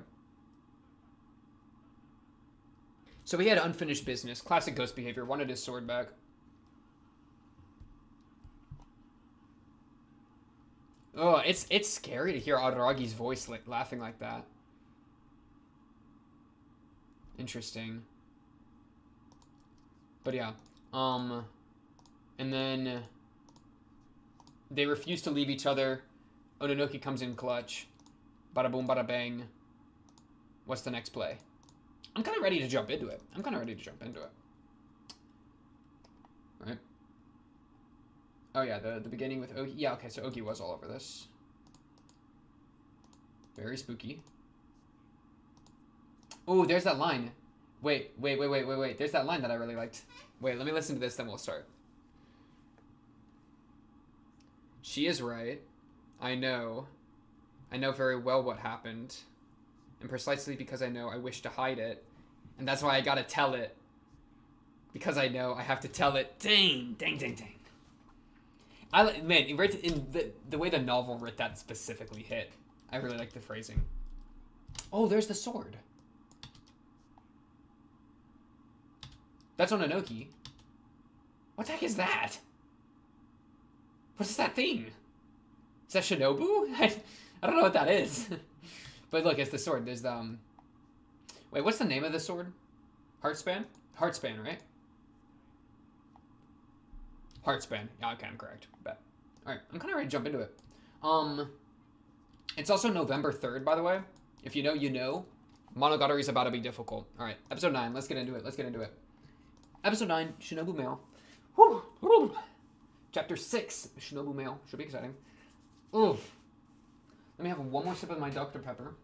So he had unfinished business. Classic ghost behavior. Wanted his sword back. Oh, it's scary to hear Araragi's voice like laughing like that. Interesting. But yeah. And then they refuse to leave each other. Ononoki comes in clutch. Bada boom, bada bang. What's the next play? I'm kind of ready to jump into it. Right? Oh yeah, the beginning with Ogi. Yeah, okay, so Ogi was all over this. Very spooky. Oh, there's that line. Wait. There's that line that I really liked. Wait, let me listen to this, then we'll start. She is right. I know very well what happened. And precisely because I know, I wish to hide it. And that's why I gotta tell it. Because I know I have to tell it. Dang. Man, in the way the novel writ that specifically hit. I really like the phrasing. Oh, there's the sword. That's Ononoki. What the heck is that? What is that thing? Is that Shinobu? I don't know what that is. But look, it's the sword. There's the wait, what's the name of the sword? Heartspan? Heartspan, right? Heartspan. Yeah, okay, I'm correct. Bet. Alright, I'm kind of ready to jump into it. It's also November 3rd, by the way. If you know, you know. Monogatari is about to be difficult. Alright, episode 9. Let's get into it. Let's get into it. Episode 9, Shinobu Mail. Woo! Woo! Chapter 6, Shinobu Mail. Should be exciting. Ooh. Let me have one more sip of my Dr. Pepper.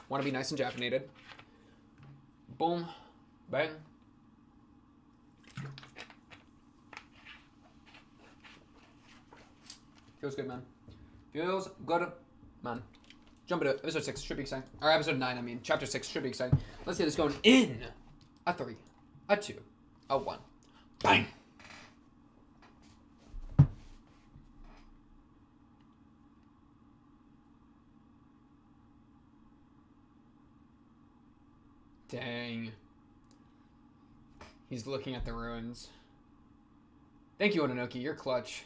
Want to be nice and Japaninated. Boom. Bang. Feels good, man. Feels good, man. Jump into it. Episode 6 should be exciting. Or episode 9, I mean. Chapter 6 should be exciting. Let's get this going in a 3, a 2, a 1. Bang! Dang. He's looking at the ruins. Thank you, Ononoki. You're clutch.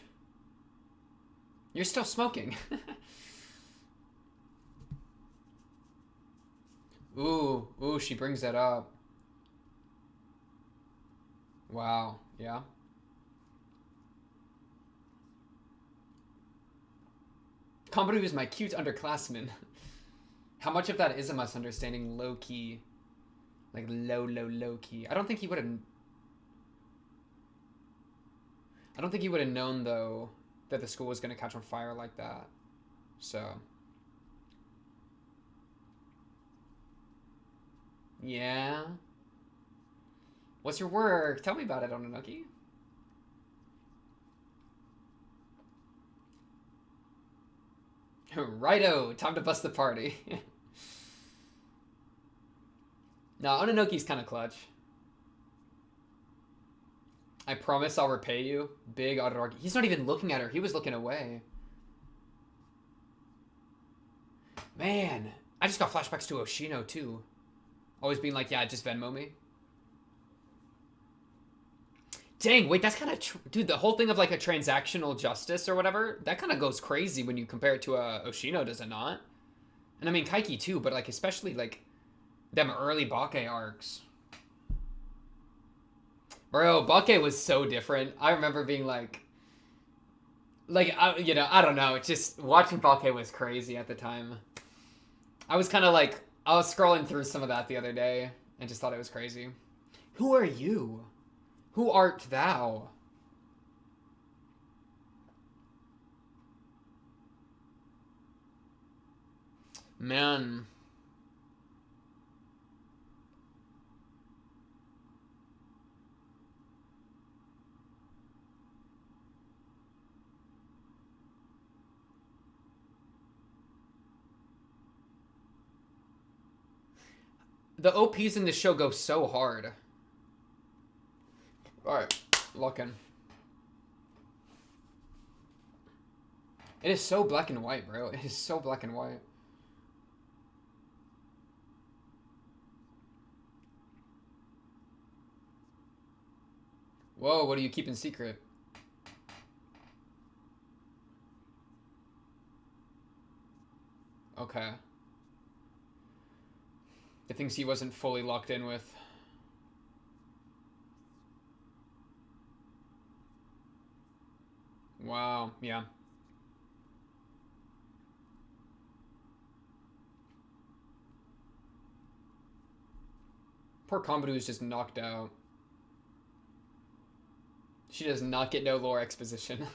You're still smoking. Ooh, she brings that up. Wow, yeah. Kombaru is my cute underclassman. How much of that is a misunderstanding? Low key. Like low key. I don't think he would have known though that the school was gonna catch on fire like that. So yeah. What's your work? Tell me about it, Ononoki. Righto, time to bust the party. No, Ononoki's kind of clutch. I promise I'll repay you. Big Araragi. He's not even looking at her. He was looking away. Man, I just got flashbacks to Oshino, too. Always being like, yeah, just Venmo me. Dang, wait, that's kind of... Dude, the whole thing of, like, a transactional justice or whatever, that kind of goes crazy when you compare it to Oshino, does it not? And I mean, Kaiki, too, but, like, especially, like... them early Bake arcs. Bro, Bake was so different. I remember being like, I don't know. Just watching Bake was crazy at the time. I was kind of like, I was scrolling through some of that the other day and just thought it was crazy. Who are you? Who art thou? Man. The OPs in this show go so hard. Alright, lock in. It is so black and white, bro. It is so black and white. Whoa, what do you keep in secret? Okay. The things he wasn't fully locked in with. Wow, yeah. Poor Kombaru is just knocked out. She does not get no lore exposition.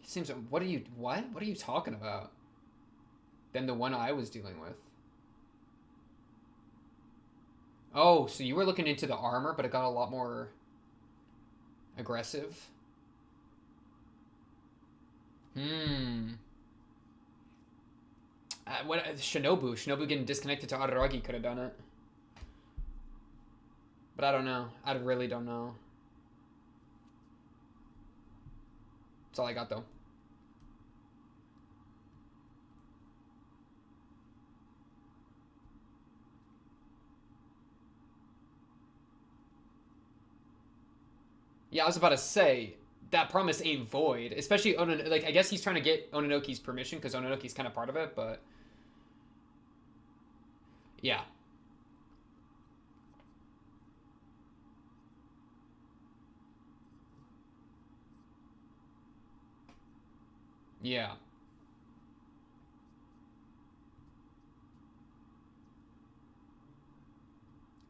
Seems, what are you talking about? Than the one I was dealing with. Oh, so you were looking into the armor, but it got a lot more aggressive. What Shinobu getting disconnected to Araragi could have done it. But I don't know. I really don't know. That's all I got though. Yeah, I was about to say, that promise ain't void. Especially, like, I guess he's trying to get Ononoki's permission, because Ononoki's kind of part of it, but... Yeah. Yeah.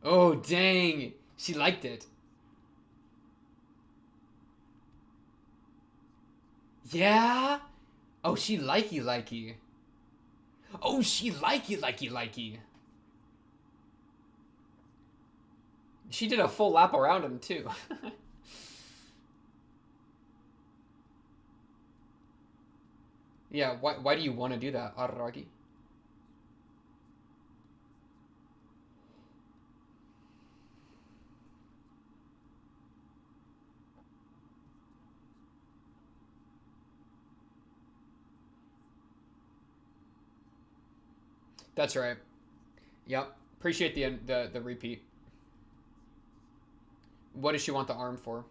Oh, dang. She liked it. Yeah? Oh, she likey. Oh, she likey. She did a full lap around him, too. Yeah, why do you want to do that, Araragi? That's right. Yep. Appreciate the repeat. What does she want the arm for?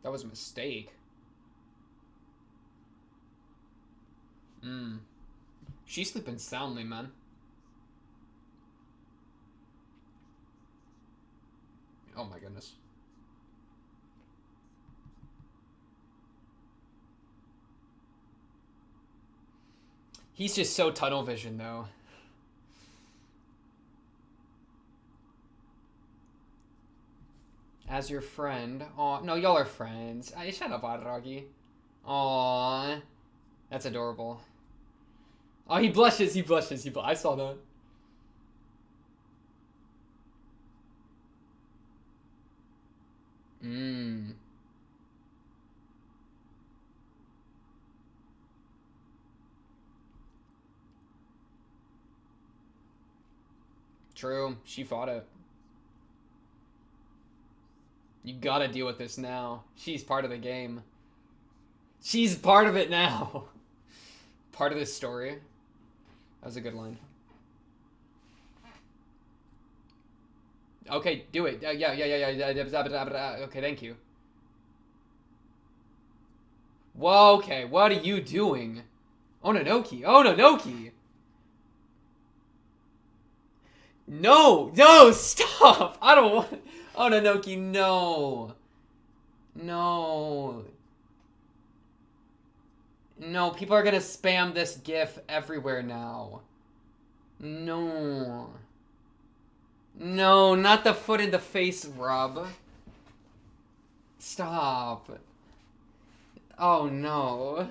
That was a mistake. She's sleeping soundly, man. Oh my goodness. He's just so tunnel vision, though. As your friend. Aw, no, y'all are friends. Shut up, Araragi. Aw. That's adorable. Oh, he blushes. I saw that. True. She fought it. You gotta deal with this now. She's part of the game. She's part of it now. Part of this story. That was a good line. Okay, do it. Yeah. Okay, thank you. Whoa, okay. What are you doing? Ononoki. No, stop. I don't want... Ononoki, no. No, people are gonna spam this gif everywhere now. No, not the foot in the face rub. Stop. Oh, no.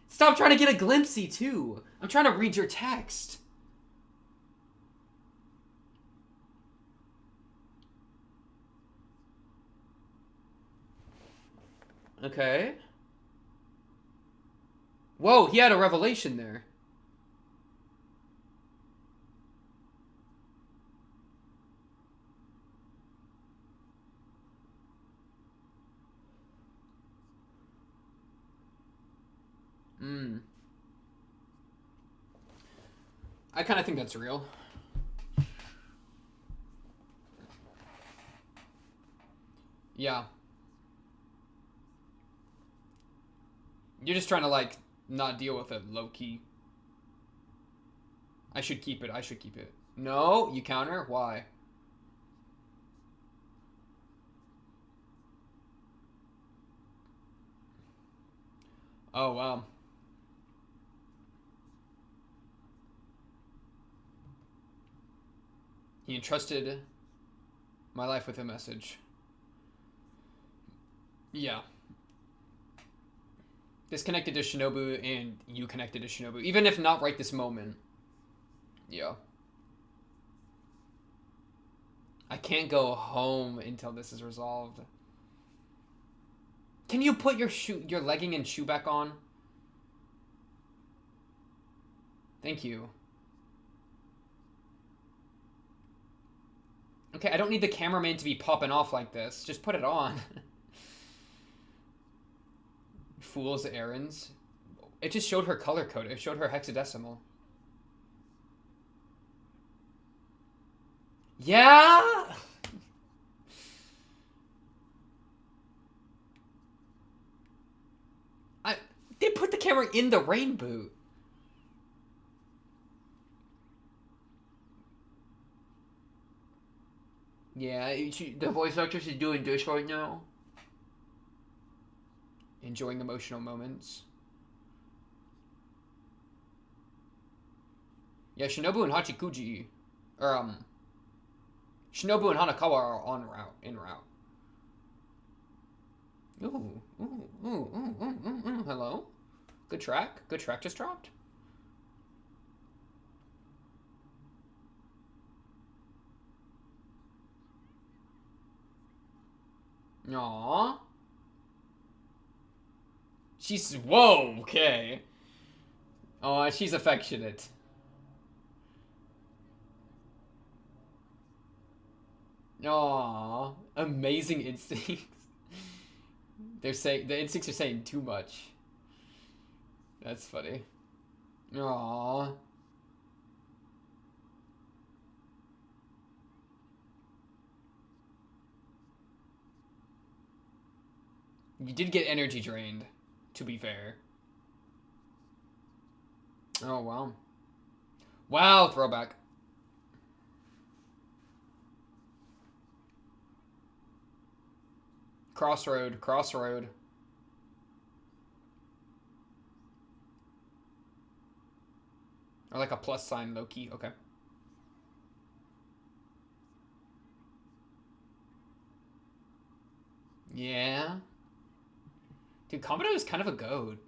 Stop trying to get a glimpsey, too. I'm trying to read your text. Okay. Whoa, he had a revelation there. I kind of think that's real. Yeah. You're just trying to, like, not deal with it low-key. I should keep it. No, you counter? Why? Oh, wow. He entrusted my life with a message. Yeah. This connected to Shinobu, and you connected to Shinobu. Even if not right this moment. Yeah. I can't go home until this is resolved. Can you put your legging and shoe back on? Thank you. Okay, I don't need the cameraman to be popping off like this. Just put it on. Fool's errands. It just showed her color code. It showed her hexadecimal. Yeah. They put the camera in the rain boot. Yeah, the voice actress is doing this right now. Enjoying emotional moments. Yeah, Shinobu and Hachikuji, or Shinobu and Hanakawa are en route. Ooh, hello? Good track just dropped. Aww. Whoa, okay. Oh, she's affectionate. Aww. Amazing instincts. They're saying, the instincts are saying too much. That's funny. Aww. You did get energy drained, to be fair. Oh, wow. Wow, throwback. Crossroad. Or like a plus sign, low-key. Okay. Yeah. Dude, Kabuto is kind of a goat.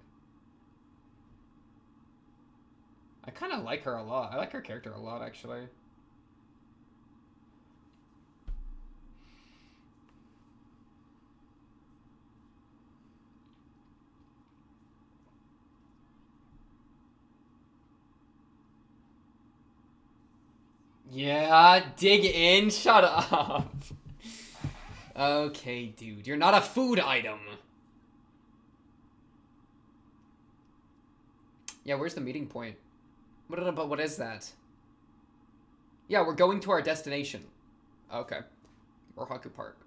I kind of like her a lot. I like her character a lot, actually. Yeah, dig in. Shut up. Okay, dude. You're not a food item. Yeah, where's the meeting point? What is that? Yeah, we're going to our destination. Okay. Or Haku Park.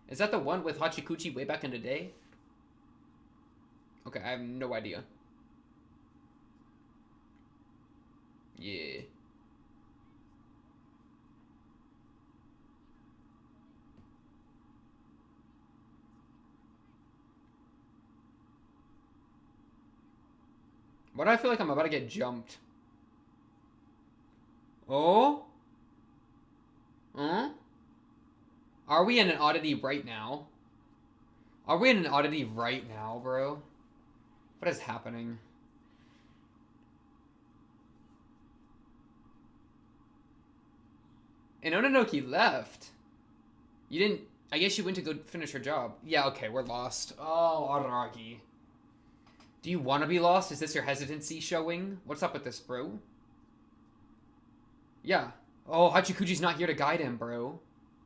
Is that the one with Hachikuchi way back in the day? Okay, I have no idea. Yeah. Why do I feel like I'm about to get jumped? Oh? Huh? Are we in an oddity right now? Are we in an oddity right now, bro? What is happening? And Ononoki left. You didn't... I guess you went to go finish her job. Yeah, okay, we're lost. Oh, Araki. Do you want to be lost? Is this your hesitancy showing? What's up with this, bro? Yeah. Oh, Hachikuji's not here to guide him, bro.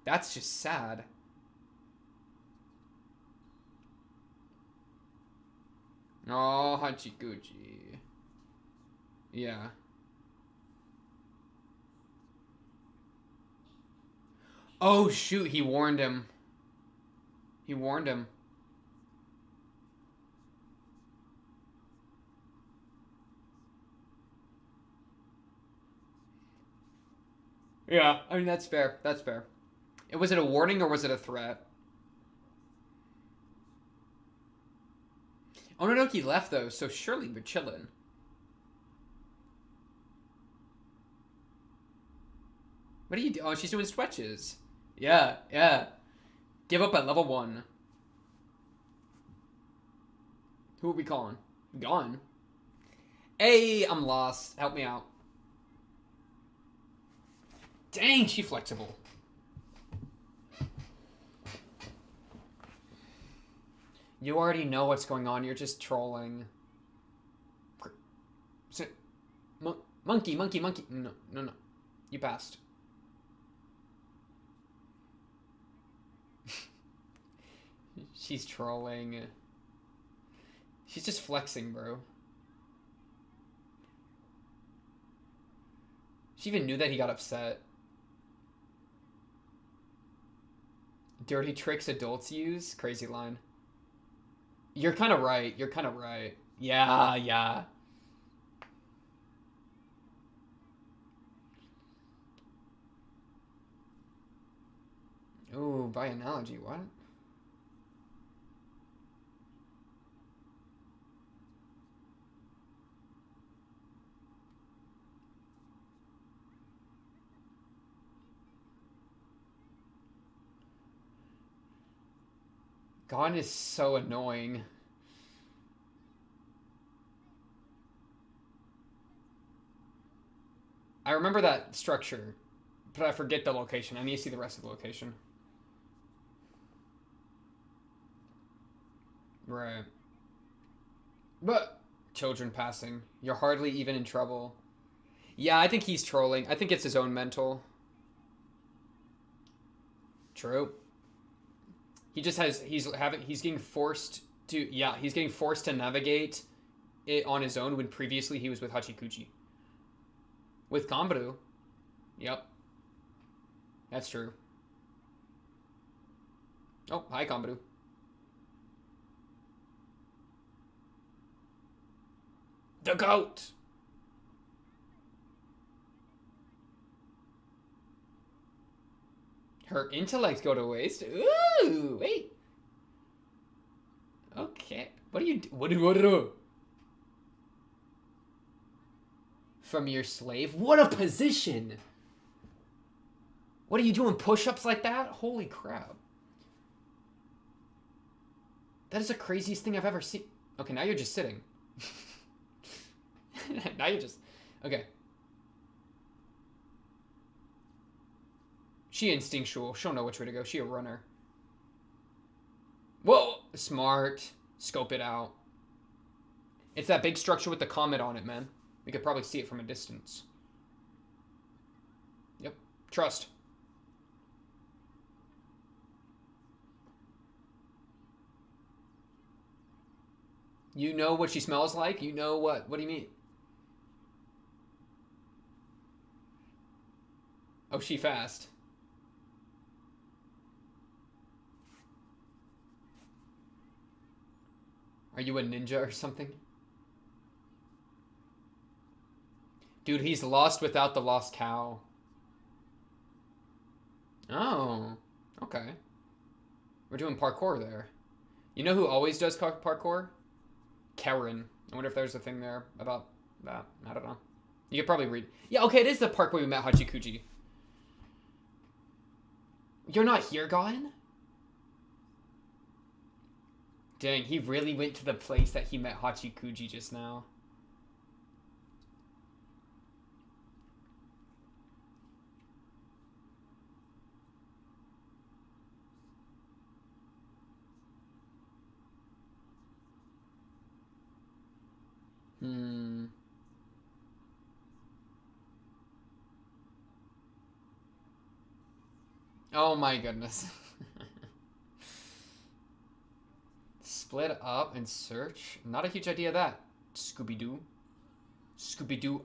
That's just sad. Oh, Hachikuji. Yeah. Oh, shoot, he warned him. He warned him. Yeah, I mean, that's fair. That's fair. Was it a warning or was it a threat? Ononoki left, though, so surely we're chilling. What are you doing? Oh, she's doing stretches. Yeah, yeah. Give up at level 1. Who are we calling? Gone. Hey, I'm lost. Help me out. Dang, she flexible. You already know what's going on. You're just trolling. Monkey. No. You passed. She's trolling. She's just flexing, bro. She even knew that he got upset. Dirty tricks adults use? Crazy line. You're kind of right. You're kind of right. Yeah, yeah. Ooh, by analogy, what? Gon is so annoying. I remember that structure, but I forget the location. I need to see the rest of the location. Right. But children passing. You're hardly even in trouble. Yeah, I think he's trolling. I think it's his own mental. True. He just has he's getting forced to he's getting forced to navigate it on his own when previously he was with Hachikuji. With Kambaru. Yep. That's true. Oh, hi Kambaru. The goat. Her intellect go to waste. Ooh, wait. Okay. What do you do? What do? From your slave? What a position! What are you doing? Push-ups like that? Holy crap. That is the craziest thing I've ever seen. Okay, now you're just sitting. Now you're just... Okay. She instinctual. She'll know which way to go. She a runner. Whoa! Smart. Scope it out. It's that big structure with the comet on it, man. We could probably see it from a distance. Yep. Trust. You know what she smells like? You know what? What do you mean? Oh, she fast. Are you a ninja or something? Dude, he's lost without the lost cow. Oh, okay. We're doing parkour there. You know who always does parkour? Karen. I wonder if there's a thing there about that. I don't know. You could probably read. Yeah, okay, it is the park where we met Hachikuji. You're not here, Gon? Dang, he really went to the place that he met Hachikuji just now. Oh my goodness. Split up and search? Not a huge idea of that. Scooby-Doo. Scooby-Doo,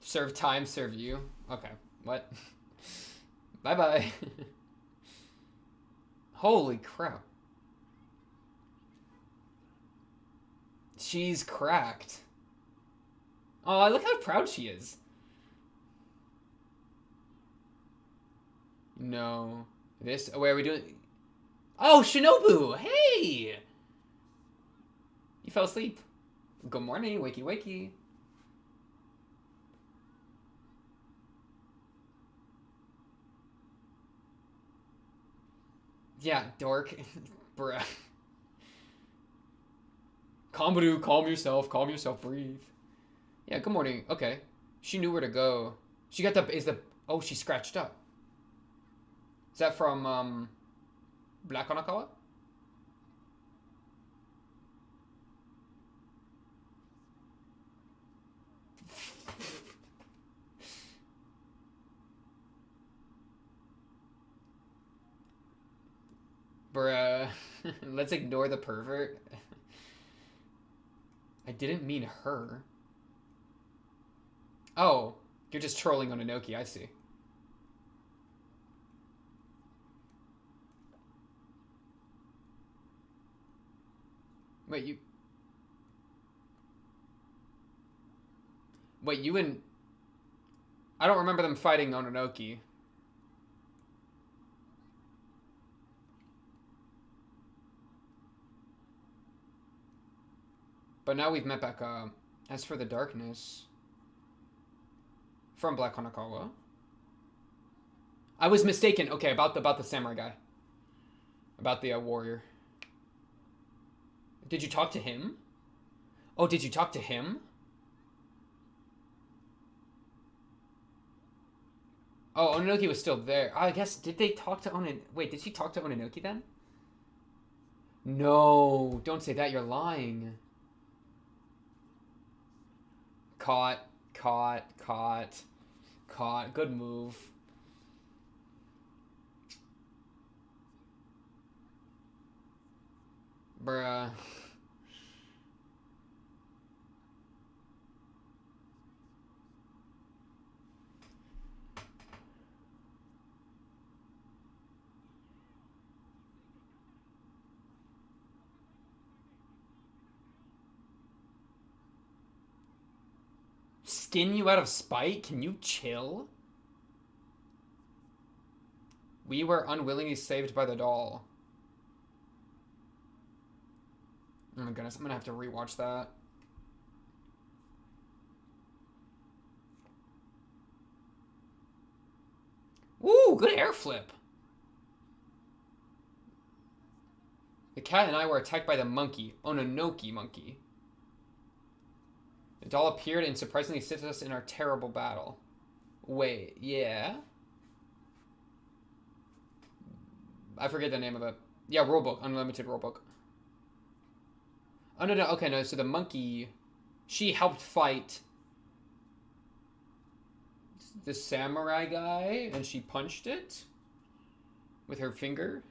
Serve time, serve you. Okay, what? Bye-bye. Holy crap. She's cracked. Oh, look how proud she is. No. This, wait, are we doing... Oh, Shinobu! Hey! You fell asleep. Good morning, wakey wakey. Yeah, dork. Bruh. Kambaru, calm yourself, breathe. Yeah, good morning. Okay. She knew where to go. She got oh, she scratched up. Is that from, Black Onakawa? Bruh. Let's ignore the pervert. I didn't mean her. Oh, You're just trolling Ononoki, I see. Wait, you and... I don't remember them fighting Ononoki. But now we've met back up. As for the darkness... From Black Hanakawa. I was mistaken. Okay, about the samurai guy. About the warrior. Did you talk to him? Oh, did you talk to him? Oh, Ononoki was still there. I guess, did they talk to Ononoki? Wait, did she talk to Ononoki then? No, don't say that, you're lying. Caught. Good move. Bruh. Skin you out of spite? Can you chill? We were unwillingly saved by the doll. Oh my goodness, I'm gonna have to rewatch that. Ooh, good air flip. The cat and I were attacked by the monkey, Ononoki monkey. The doll appeared and surprisingly assisted us in our terrible battle. Wait, yeah? I forget the name of it. Yeah, rulebook, unlimited rulebook. Oh, no, okay, no, so the monkey, she helped fight the samurai guy, and she punched it with her finger.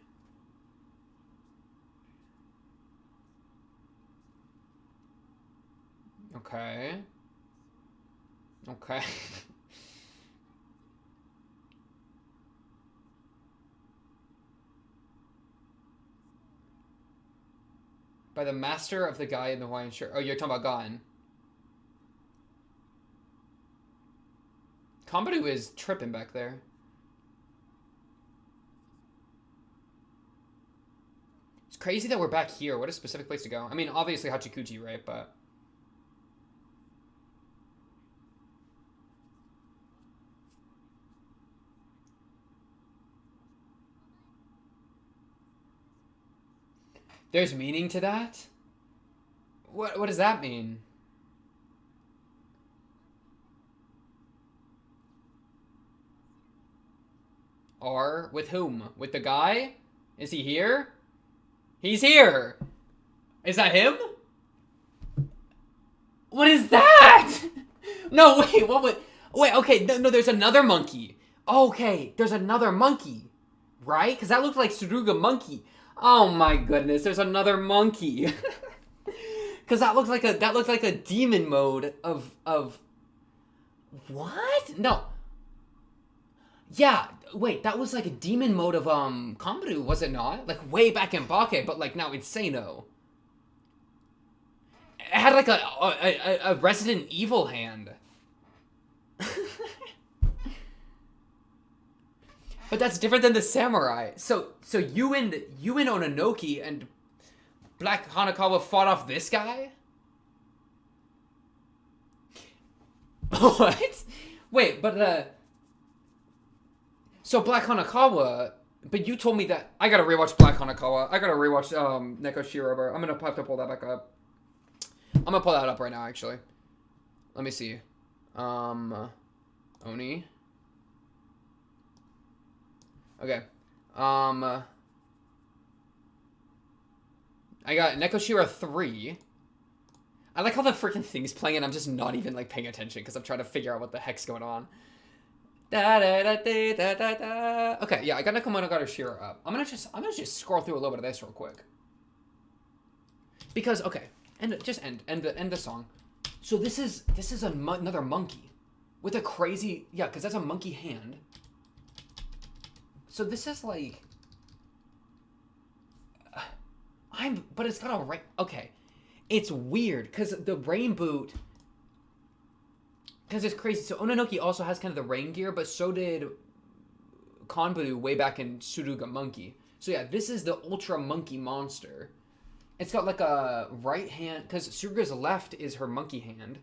Okay. By the master of the guy in the Hawaiian shirt. Oh, you're talking about Gon. Kombaru is tripping back there. It's crazy that we're back here. What a specific place to go. I mean, obviously Hachikuji, right? But... There's meaning to that? What does that mean? R? With whom? With the guy? Is he here? He's here! Is that him? What is that? No, wait, what would... Wait, okay, no, there's another monkey. Okay, there's another monkey. Right? Because that looked like Suruga monkey. Oh my goodness, there's another monkey. Because that looked like a demon mode of what? No. Yeah, wait, that was like a demon mode of Kombaru, was it not? Like way back in Bake, but like now Insano. It had like a Resident Evil hand. But that's different than the samurai. So you and Ononoki and Black Hanakawa fought off this guy? What? Wait, but so Black Hanakawa, but you told me that I gotta rewatch Black Hanakawa. I gotta rewatch Neko Shirobara. I'm gonna have to pull that back up. I'm gonna pull that up right now, actually. Let me see. Oni. Okay. I got Nekoshira 3. I like how the freaking thing's playing and I'm just not even like paying attention because I'm trying to figure out what the heck's going on. Okay, yeah, I got Nekomonogatari Shira up. I'm gonna just scroll through a little bit of this real quick. Because okay, and just end the song. So this is another monkey. With a crazy... Yeah, because that's a monkey hand. So this is like... But it's got a rain... Okay. It's weird, because the rain boot... Because it's crazy. So Ononoki also has kind of the rain gear, but so did Konburu way back in Suruga Monkey. So yeah, this is the Ultra Monkey Monster. It's got like a right hand... Because Suruga's left is her monkey hand.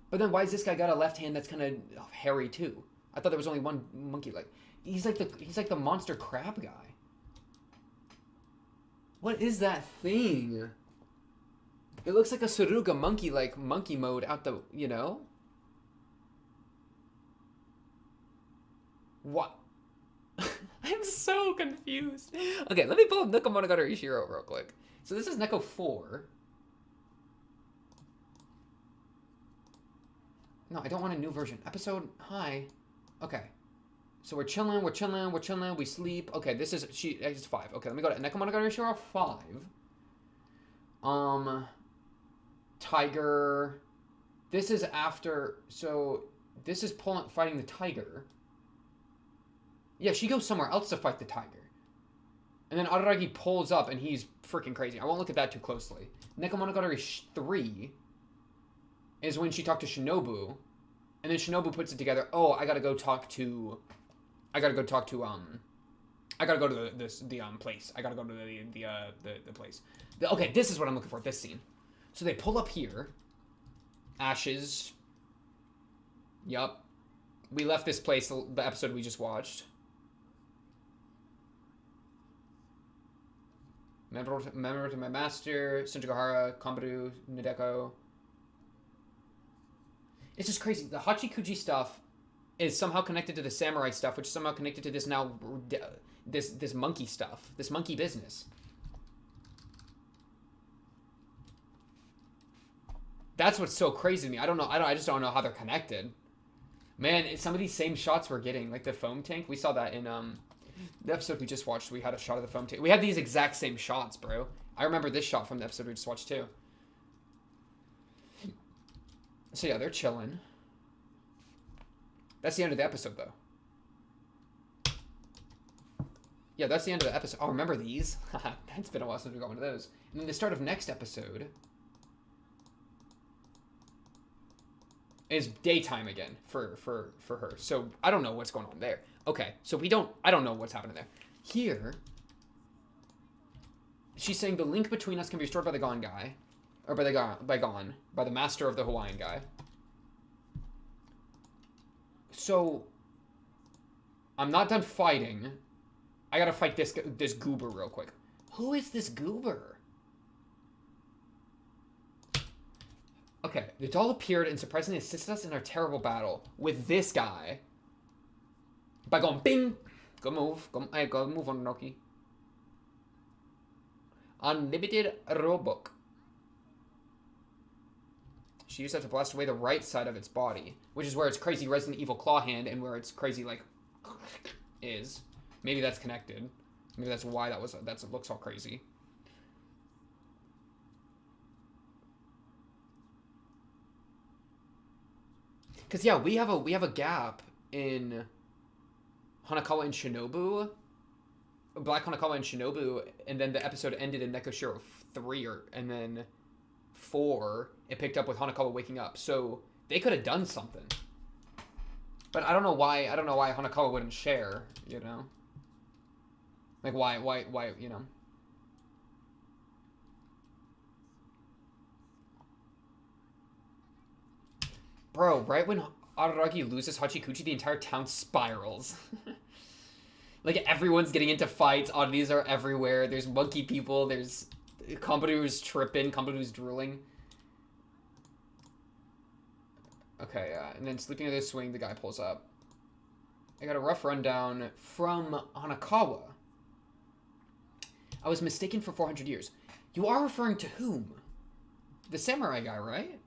But then why has this guy got a left hand that's kind of hairy too? I thought there was only one monkey leg. He's like the monster crab guy. What is that thing? It looks like a Suruga monkey, like monkey mode out the, you know? What? I'm so confused. Okay, let me pull up Neko Monogatari Shiro real quick. So this is Neko 4. No, I don't want a new version. Episode, hi. Okay. So we're chilling, we sleep. Okay, this is, it's 5. Okay, let me go to Neko Monogatari Shiro 5. Tiger. This is after, so this is fighting the tiger. Yeah, she goes somewhere else to fight the tiger. And then Araragi pulls up and he's freaking crazy. I won't look at that too closely. Neko Monogatari 3 is when she talked to Shinobu, and then Shinobu puts it together. Oh, I gotta go to the place. I gotta go to the place. Okay, this is what I'm looking for. This scene. So they pull up here. Ashes. Yup. We left this place the episode we just watched. Member to my master, Senjigahara, Konburu, Nadeko. It's just crazy. The Hachikuji stuff is somehow connected to the samurai stuff, which is somehow connected to this now, this monkey stuff, this monkey business. That's what's so crazy to me. I don't know. I just don't know how they're connected. Man, some of these same shots we're getting, like the foam tank. We saw that in the episode we just watched. We had a shot of the foam tank. We had these exact same shots, bro. I remember this shot from the episode we just watched too. So yeah, they're chilling. That's the end of the episode, though. Yeah, that's the end of the episode. Oh, remember these? It's been a while since we got one of those. And then the start of next episode is daytime again for her. So I don't know what's going on there. Okay, so I don't know what's happening there. Here, she's saying the link between us can be restored by the Gon guy. Or by the master of the Hawaiian guy. So, I'm not done fighting. I gotta fight this goober real quick. Who is this goober? Okay, the doll appeared and surprisingly assisted us in our terrible battle with this guy. By going bing! Go move. Go move on Noki. Unlimited rulebook. She used that to blast away the right side of its body, which is where its crazy Resident Evil claw hand and where its crazy, like, is. Maybe that's connected. Maybe that's why it looks all crazy. Because, yeah, we have a gap in Hanakawa and Shinobu. Black Hanakawa and Shinobu, and then the episode ended in Nekoshiro 3, and then 4, it picked up with Hanakawa waking up. So they could have done something. But I don't know why Hanakawa wouldn't share, you know? Like why, you know? Bro, right when Araragi loses Hachikuchi, the entire town spirals. Like, everyone's getting into fights, oddities are everywhere, there's monkey people, there's Konburu's tripping, Konburu's drooling. Okay, and then sleeping under the swing, the guy pulls up. I got a rough rundown from Hanakawa. I was mistaken for 400 years. You are referring to whom? The samurai guy, right?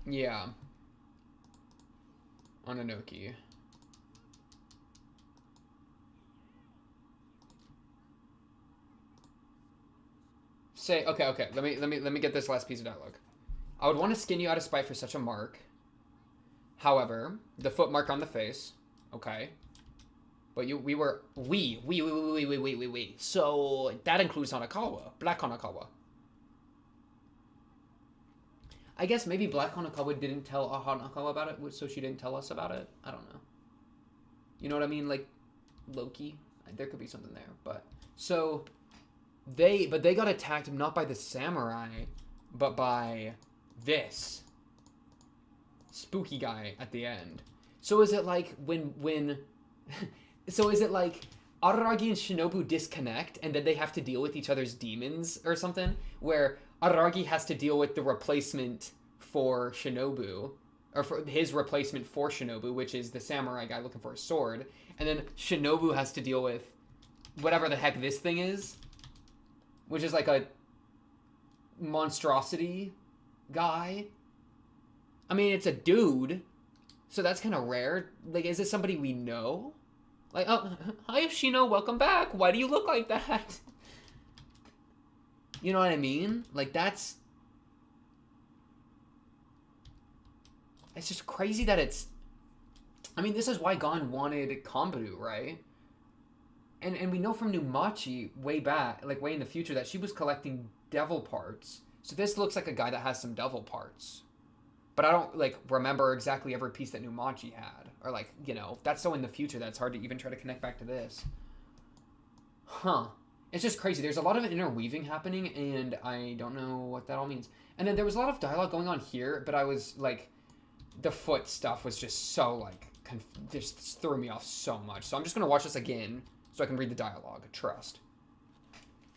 Yeah. Ononoki. say, okay. Let me get this last piece of dialogue. I would want to skin you out of spite for such a mark. However, the foot mark on the face. Okay. But we. So that includes Hanakawa. Black Hanakawa. I guess maybe Black Hanakawa didn't tell Hanakawa about it, so she didn't tell us about it. I don't know. You know what I mean? Like, Loki. There could be something there. But, so, they got attacked not by the samurai, but by this spooky guy at the end. So is it like when so is it like Araragi and Shinobu disconnect and then they have to deal with each other's demons or something? Where Araragi has to deal with the replacement for Shinobu, or for his replacement for Shinobu, which is the samurai guy looking for a sword, and then Shinobu has to deal with whatever the heck this thing is, which is like a monstrosity guy. I mean, it's a dude, so that's kind of rare. Like, is this somebody we know? Like, oh, hi, Shino, welcome back. Why do you look like that? You know what I mean? Like, it's just crazy that it's... I mean, this is why Gon wanted Kambaru, right? And we know from Numachi way back, like way in the future, that she was collecting devil parts. So this looks like a guy that has some devil parts. But I don't, like, remember exactly every piece that Numachi had. Or, like, you know, that's so in the future that it's hard to even try to connect back to this. Huh. It's just crazy. There's a lot of interweaving happening, and I don't know what that all means. And then there was a lot of dialogue going on here, but I was, like, the foot stuff was just so, like, just threw me off so much. So I'm just going to watch this again so I can read the dialogue. Trust.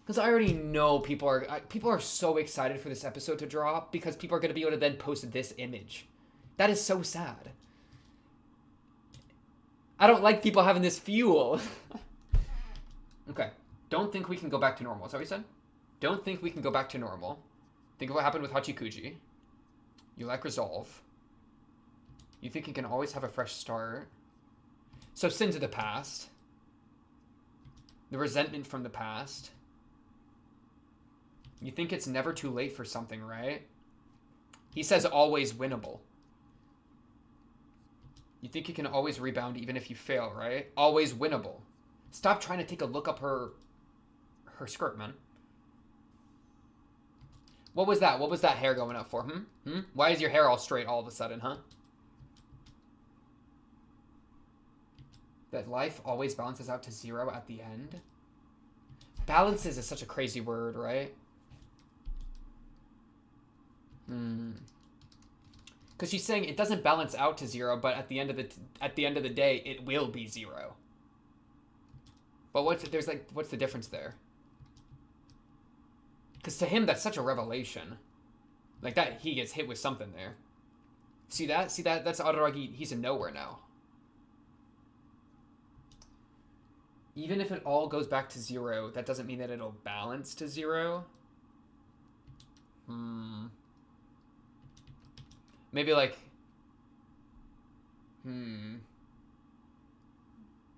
Because I already know people are so excited for this episode to drop because people are going to be able to then post this image. That is so sad. I don't like people having this fuel. Okay. Don't think we can go back to normal. Is that what you said? Don't think we can go back to normal. Think of what happened with Hachikuji. You lack resolve. You think you can always have a fresh start. So sins of the past. The resentment from the past. You think it's never too late for something, right? He says always winnable. You think you can always rebound even if you fail, right? Always winnable. Stop trying to take a look up her skirt, man. What was that? What was that hair going up for? Why is your hair all straight all of a sudden, huh? That life always balances out to zero at the end. Balances is such a crazy word, right? Because she's saying it doesn't balance out to zero, but at the end of the day, it will be zero. But what's the difference there? Because to him, that's such a revelation. Like that, he gets hit with something there. See that? That's Araragi. He's in nowhere now. Even if it all goes back to zero, that doesn't mean that it'll balance to zero. Maybe like...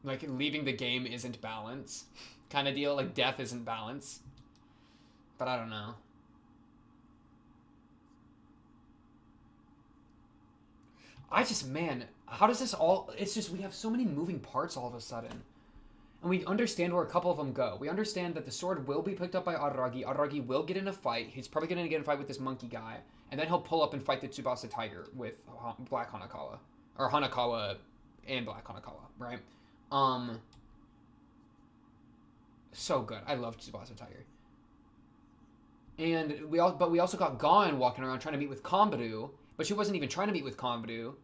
Like leaving the game isn't balance. Kind of deal. Like death isn't balance. But I don't know. Man, how does this all... It's just, we have so many moving parts all of a sudden. And we understand where a couple of them go. We understand that the sword will be picked up by Araragi. Araragi will get in a fight. He's probably going to get in a fight with this monkey guy. And then he'll pull up and fight the Tsubasa Tiger with Black Hanakawa. Or Hanakawa and Black Hanakawa, right? So good. I love Tsubasa Tiger. And we also got Gon walking around trying to meet with Kambaru. But she wasn't even trying to meet with Kambaru.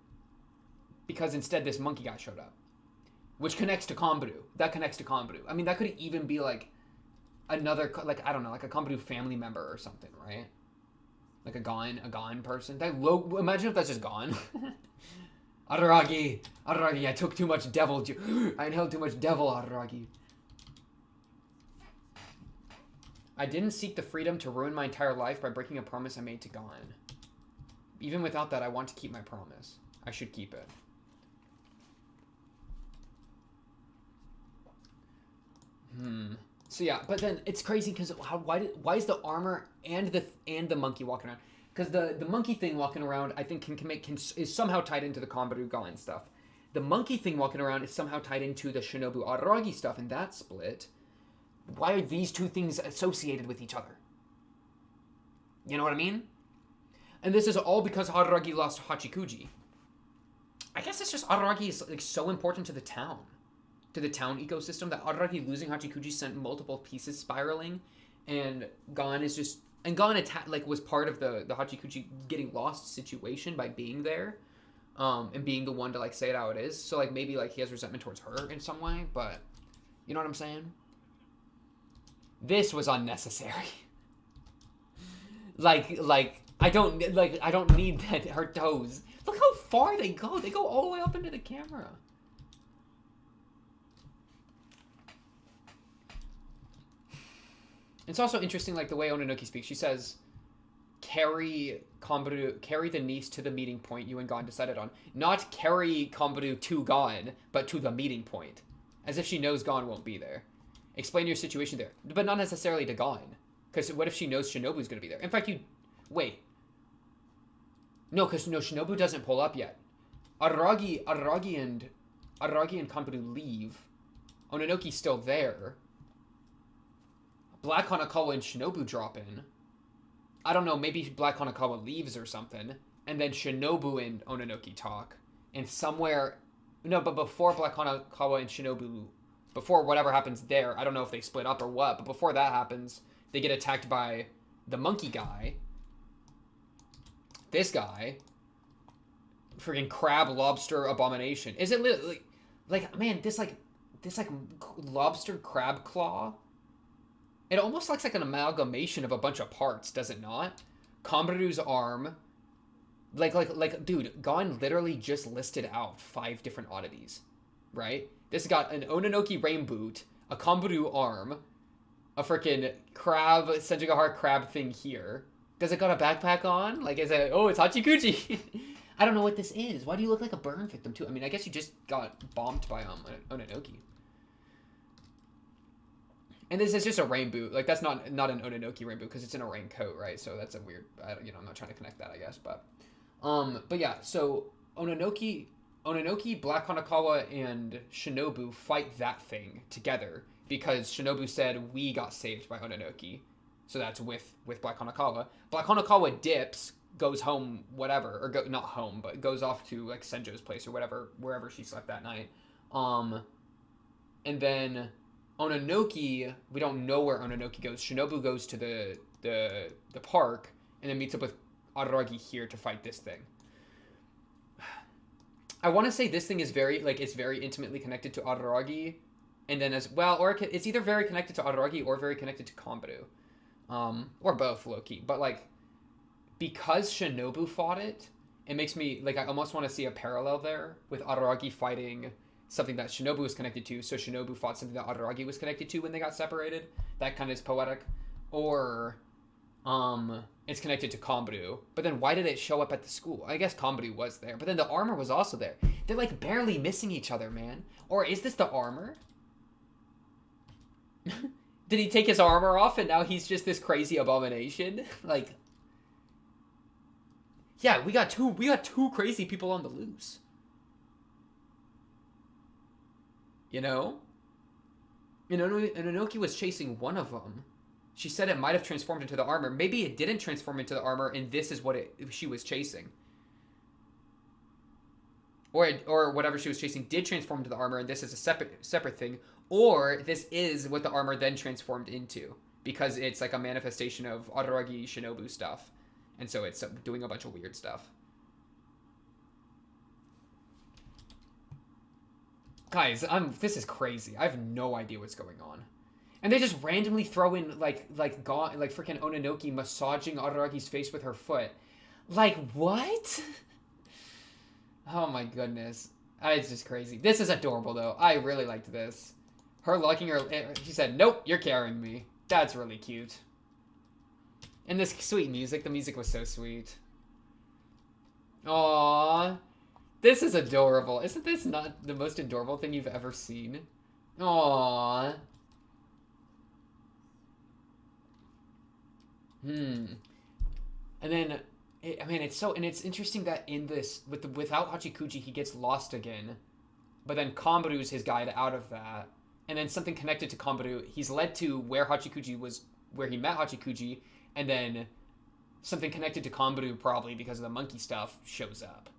Because instead this monkey guy showed up. Which connects to Kambaru. That connects to Kambaru. I mean, that could even be, like, another, like, I don't know, like a Kambaru family member or something, right? Like a Gon person. Imagine if that's just Gon. Araragi, I took too much devil. I inhaled too much devil, Araragi. I didn't seek the freedom to ruin my entire life by breaking a promise I made to Gon. Even without that, I want to keep my promise. I should keep it. So yeah, but then it's crazy because why is the armor and the monkey walking around? Because the monkey thing walking around, I think is somehow tied into the Kombaru Gon stuff. The monkey thing walking around is somehow tied into the Shinobu Araragi stuff, and that split. Why are these two things associated with each other? You know what I mean? And this is all because Araragi lost Hachikuji. I guess it's just Araragi is like so important to the town ecosystem that Araragi losing Hachikuji sent multiple pieces spiraling, and Gon is just Gon was part of the Hachikuji getting lost situation by being there, and being the one to like say it how it is. So like maybe like he has resentment towards her in some way, but you know what I'm saying? This was unnecessary. like I don't need that her toes. Look how far they go. They go all the way up into the camera. It's also interesting, like the way Ononoki speaks. She says, "Carry the niece to the meeting point you and Gon decided on. Not carry Kombaru to Gon, but to the meeting point, as if she knows Gon won't be there. Explain your situation there, but not necessarily to Gon, because what if she knows Shinobu's gonna be there? In fact, wait. No, because Shinobu doesn't pull up yet. Araragi and Kombaru leave. Ononoki's still there. Black Hanakawa and Shinobu drop in. I don't know, maybe Black Hanakawa leaves or something. And then Shinobu and Ononoki talk. And somewhere... No, but before Black Hanakawa and Shinobu... Before whatever happens there, I don't know if they split up or what, but before that happens, they get attacked by the monkey guy. This guy. Freaking crab lobster abomination. Is it literally... Like, man, this lobster crab claw... It almost looks like an amalgamation of a bunch of parts, does it not? Kombaru's arm. Dude, Gon literally just listed out 5 different oddities. Right? This got an Ononoki rain boot, a Kombaru arm, a freaking crab, Senjigahara crab thing here. Does it got a backpack on? Like, is it, oh, it's Hachikuji. I don't know what this is. Why do you look like a burn victim, too? I mean, I guess you just got bombed by Ononoki. And this is just a rain boot. Like, that's not an Ononoki rain boot because it's in a raincoat, right? So that's a weird... I'm not trying to connect that, I guess. But yeah, so Ononoki, Black Hanakawa, and Shinobu fight that thing together because Shinobu said we got saved by Ononoki. So that's with Black Hanakawa. Black Hanakawa dips, goes home, whatever. Or not home, but goes off to, like, Senjo's place or whatever, wherever she slept that night. And then... Ononoki, we don't know where Ononoki goes. Shinobu goes to the park and then meets up with Araragi here to fight this thing. I want to say this thing is it's very intimately connected to Araragi, and then as well, or it's either very connected to Araragi or very connected to Kombaru, or both, low-key. But like, because Shinobu fought it, it makes me like I almost want to see a parallel there with Araragi fighting something that Shinobu was connected to, so Shinobu fought something that Araragi was connected to when they got separated. That kind of is poetic. Or, it's connected to Kombaru. But then why did it show up at the school? I guess Kombaru was there, but then the armor was also there. They're like barely missing each other, man. Or is this the armor? Did he take his armor off and now he's just this crazy abomination? Like, yeah, we got two crazy people on the loose. You know? And Ononoki was chasing one of them. She said it might have transformed into the armor. Maybe it didn't transform into the armor, and this is what she was chasing. Or whatever she was chasing did transform into the armor, and this is a separate thing. Or this is what the armor then transformed into, because it's like a manifestation of Araragi Shinobu stuff. And so it's doing a bunch of weird stuff. Guys, this is crazy. I have no idea what's going on. And they just randomly throw in, like freaking Ononoki massaging Araragi's face with her foot. Like, what? Oh my goodness. It's just crazy. This is adorable, though. I really liked this. Her locking her... She said, nope, you're carrying me. That's really cute. And this sweet music. The music was so sweet. Aww. This is adorable. Isn't this not the most adorable thing you've ever seen? Aww. Hmm. And then, I mean, it's interesting that in this, without Hachikuji, he gets lost again. But then Komburu's his guide out of that. And then something connected to Komburu, he's led to where Hachikuji was, where he met Hachikuji, and then something connected to Komburu, probably because of the monkey stuff, shows up.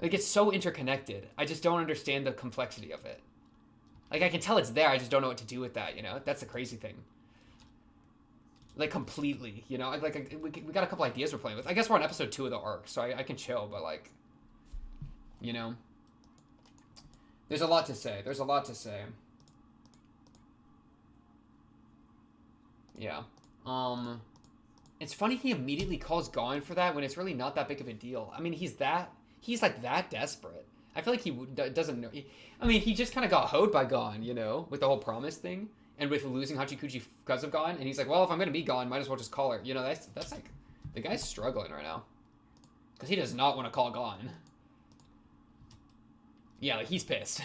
Like, it's so interconnected. I just don't understand the complexity of it. Like, I can tell it's there, I just don't know what to do with that, you know? That's the crazy thing. Like, completely, you know? Like, we got a couple ideas we're playing with. I guess we're on episode 2 of the arc, so I can chill, but, like, you know? There's a lot to say. There's a lot to say. Yeah. It's funny he immediately calls Gon for that when it's really not that big of a deal. I mean, he's like that desperate. I feel like he doesn't know. I mean, he just kind of got hoed by Gon, you know, with the whole promise thing, and with losing Hachikuji because of Gon. And he's like, well, if I'm gonna be Gon, might as well just call her. You know, that's like, the guy's struggling right now, because he does not want to call Gon. Yeah, like, he's pissed.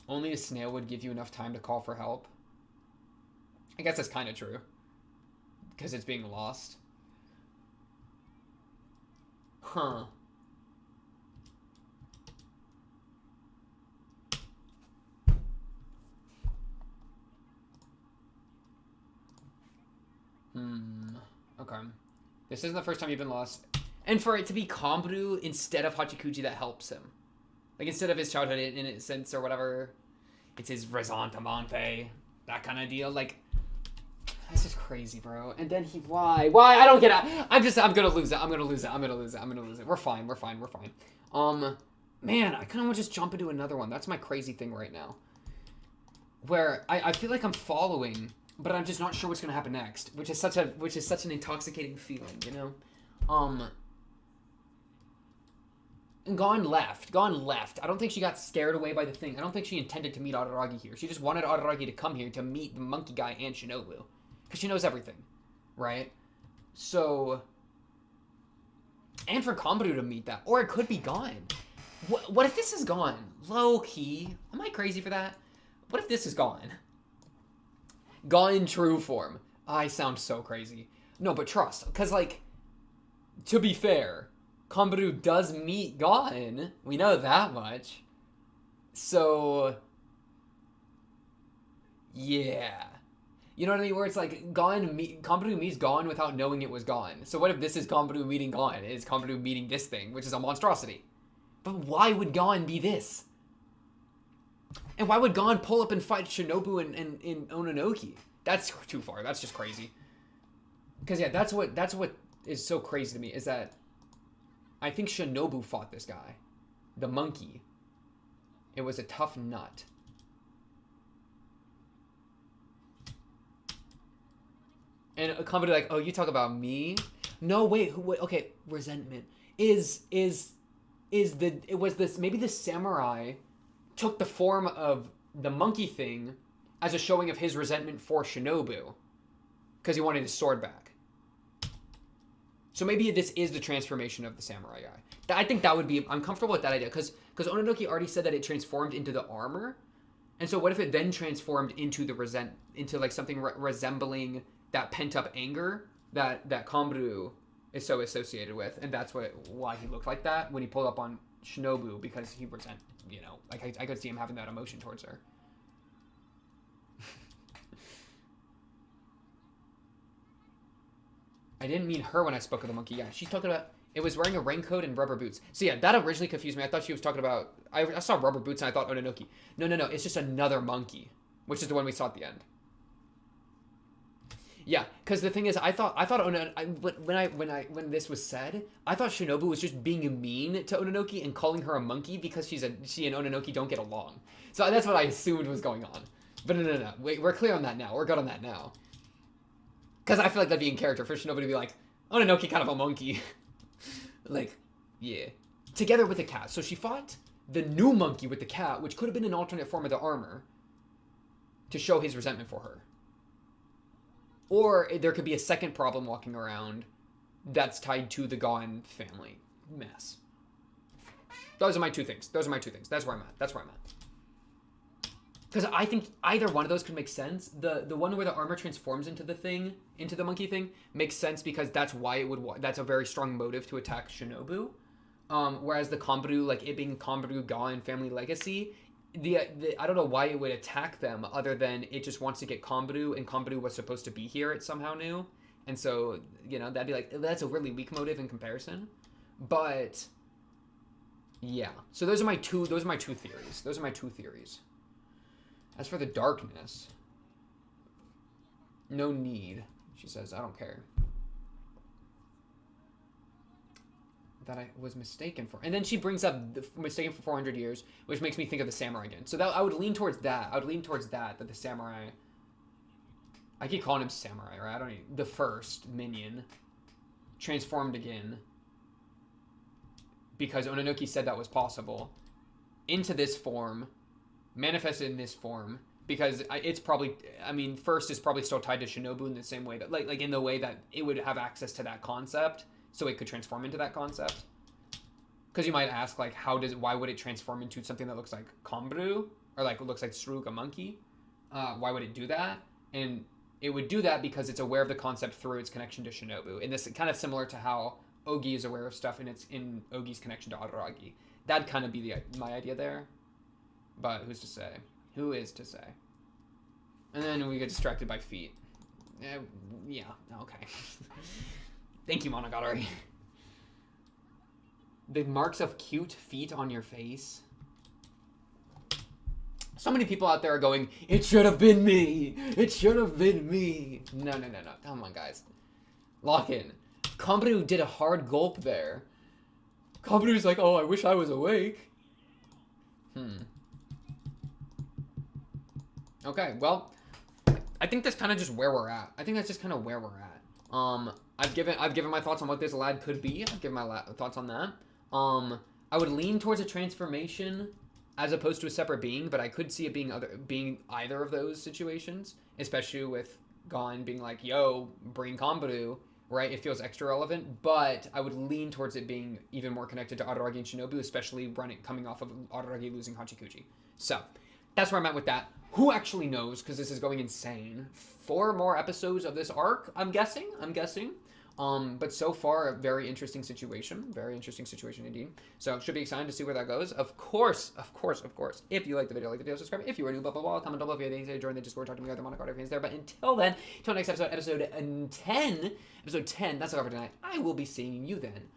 Only a snail would give you enough time to call for help. I guess that's kind of true, because it's being lost. Huh. Okay. This isn't the first time you've been lost. And for it to be Komburu instead of Hachikuji, that helps him. Like, instead of his childhood innocence or whatever, it's his resentment, that kind of deal. Like, that's just crazy, bro. And then why? I don't get it. I'm gonna lose it. We're fine. Man, I kind of want to just jump into another one. That's my crazy thing right now. Where I feel like I'm following, but I'm just not sure what's gonna happen next, which is such an intoxicating feeling, you know? Gon left. I don't think she got scared away by the thing. I don't think she intended to meet Araragi here. She just wanted Araragi to come here to meet the monkey guy and Shinobu, because she knows everything, right? So, and for Komburu to meet that, or it could be Gon. What if this is Gon? Low key. Am I crazy for that? What if this is Gon? Gon in true form. I sound so crazy. No, but trust, because, like, to be fair, Komburu does meet Gon. We know that much. So, yeah. You know what I mean? Where it's like, Komburu meets Gon without knowing it was Gon. So what if this is Komburu meeting Gon? It's Komburu meeting this thing, which is a monstrosity. But why would Gon be this? And why would Gon pull up and fight Shinobu and Ononoki? That's too far. That's just crazy. Because, yeah, that's what is so crazy to me, is that I think Shinobu fought this guy. The monkey. It was a tough nut. And Komburu like, oh, you talk about me? No, wait, okay, resentment. Maybe the samurai took the form of the monkey thing as a showing of his resentment for Shinobu, because he wanted his sword back. So maybe this is the transformation of the samurai guy. I think that would be... I'm comfortable with that idea, because Ononoki already said that it transformed into the armor. And so what if it then transformed into into like something resembling that pent-up anger that Komburu is so associated with, and that's why he looked like that when he pulled up on Shinobu, because he you know, like I could see him having that emotion towards her. I didn't mean her when I spoke of the monkey. Yeah, she's talking about... It was wearing a raincoat and rubber boots. So yeah, that originally confused me. I thought she was talking about... I saw rubber boots and I thought Ononoki. No. It's just another monkey, which is the one we saw at the end. Yeah, because the thing is, I thought when this was said, I thought Shinobu was just being mean to Ononoki and calling her a monkey because she and Ononoki don't get along. So that's what I assumed was going on. But no. Wait, we're clear on that now. We're good on that now. Because I feel like that'd be in character for Shinobu to be like, Ononoki kind of a monkey. Like, yeah. Together with the cat. So she fought the new monkey with the cat, which could have been an alternate form of the armor, to show his resentment for her. Or there could be a second problem walking around that's tied to the Gon family mess. Those are my two things. That's where I'm at. because I think either one of those could make sense. The one where the armor transforms into the monkey thing, makes sense because that's why it would. That's a very strong motive to attack Shinobu. Whereas the Kanbaru, like it being Kanbaru, Ga, and family legacy, the I don't know why it would attack them other than it just wants to get Kanbaru, and Kanbaru was supposed to be here. It somehow knew, and so that'd be like that's a really weak motive in comparison, but. Yeah. So those are my two theories. As for the darkness, no need. She says, I don't care. That I was mistaken for. And then she brings up the mistaken for 400 years, which makes me think of the samurai again. So that I would lean towards that. That the samurai, I keep calling him samurai, right? The first minion transformed again. Because Ononoki said that was possible, into this form, manifested in this form, because it's probably, first is probably still tied to Shinobu in the same way that, like in the way that it would have access to that concept, so it could transform into that concept. Because you might ask, like, why would it transform into something that looks like Kanbaru, or like looks like Tsuruga monkey? Why would it do that? And it would do that because it's aware of the concept through its connection to Shinobu, and this is kind of similar to how Ogi is aware of stuff, and it's in Ogi's connection to Araragi. That'd kind of be my idea there. But who's to say? Who is to say? And then we get distracted by feet. Yeah, okay. Thank you, Monogatari. The marks of cute feet on your face. So many people out there are going, it should have been me! It should have been me! No. Come on, guys. Lock in. Kanbaru did a hard gulp there. Kanbaru's like, oh, I wish I was awake. Okay, well, I think that's kind of just where we're at. I've given my thoughts on what this lad could be. I've given my thoughts on that. I would lean towards a transformation as opposed to a separate being, but I could see it being either of those situations, especially with Gon being like, yo, bring Kanbaru. Right, it feels extra relevant, but I would lean towards it being even more connected to Araragi and Shinobu, especially coming off of Araragi losing Hachikuji. So, that's where I'm at with that. Who actually knows, because this is going insane. 4 more episodes of this arc, I'm guessing. But so far, a very interesting situation indeed. So, should be excited to see where that goes. Of course. If you like the video, subscribe. If you are new, blah, blah, blah, comment down below if you have anything to join the Discord, talk to me, other Monogatari fans there. But until then, until next episode 10, that's all for tonight. I will be seeing you then.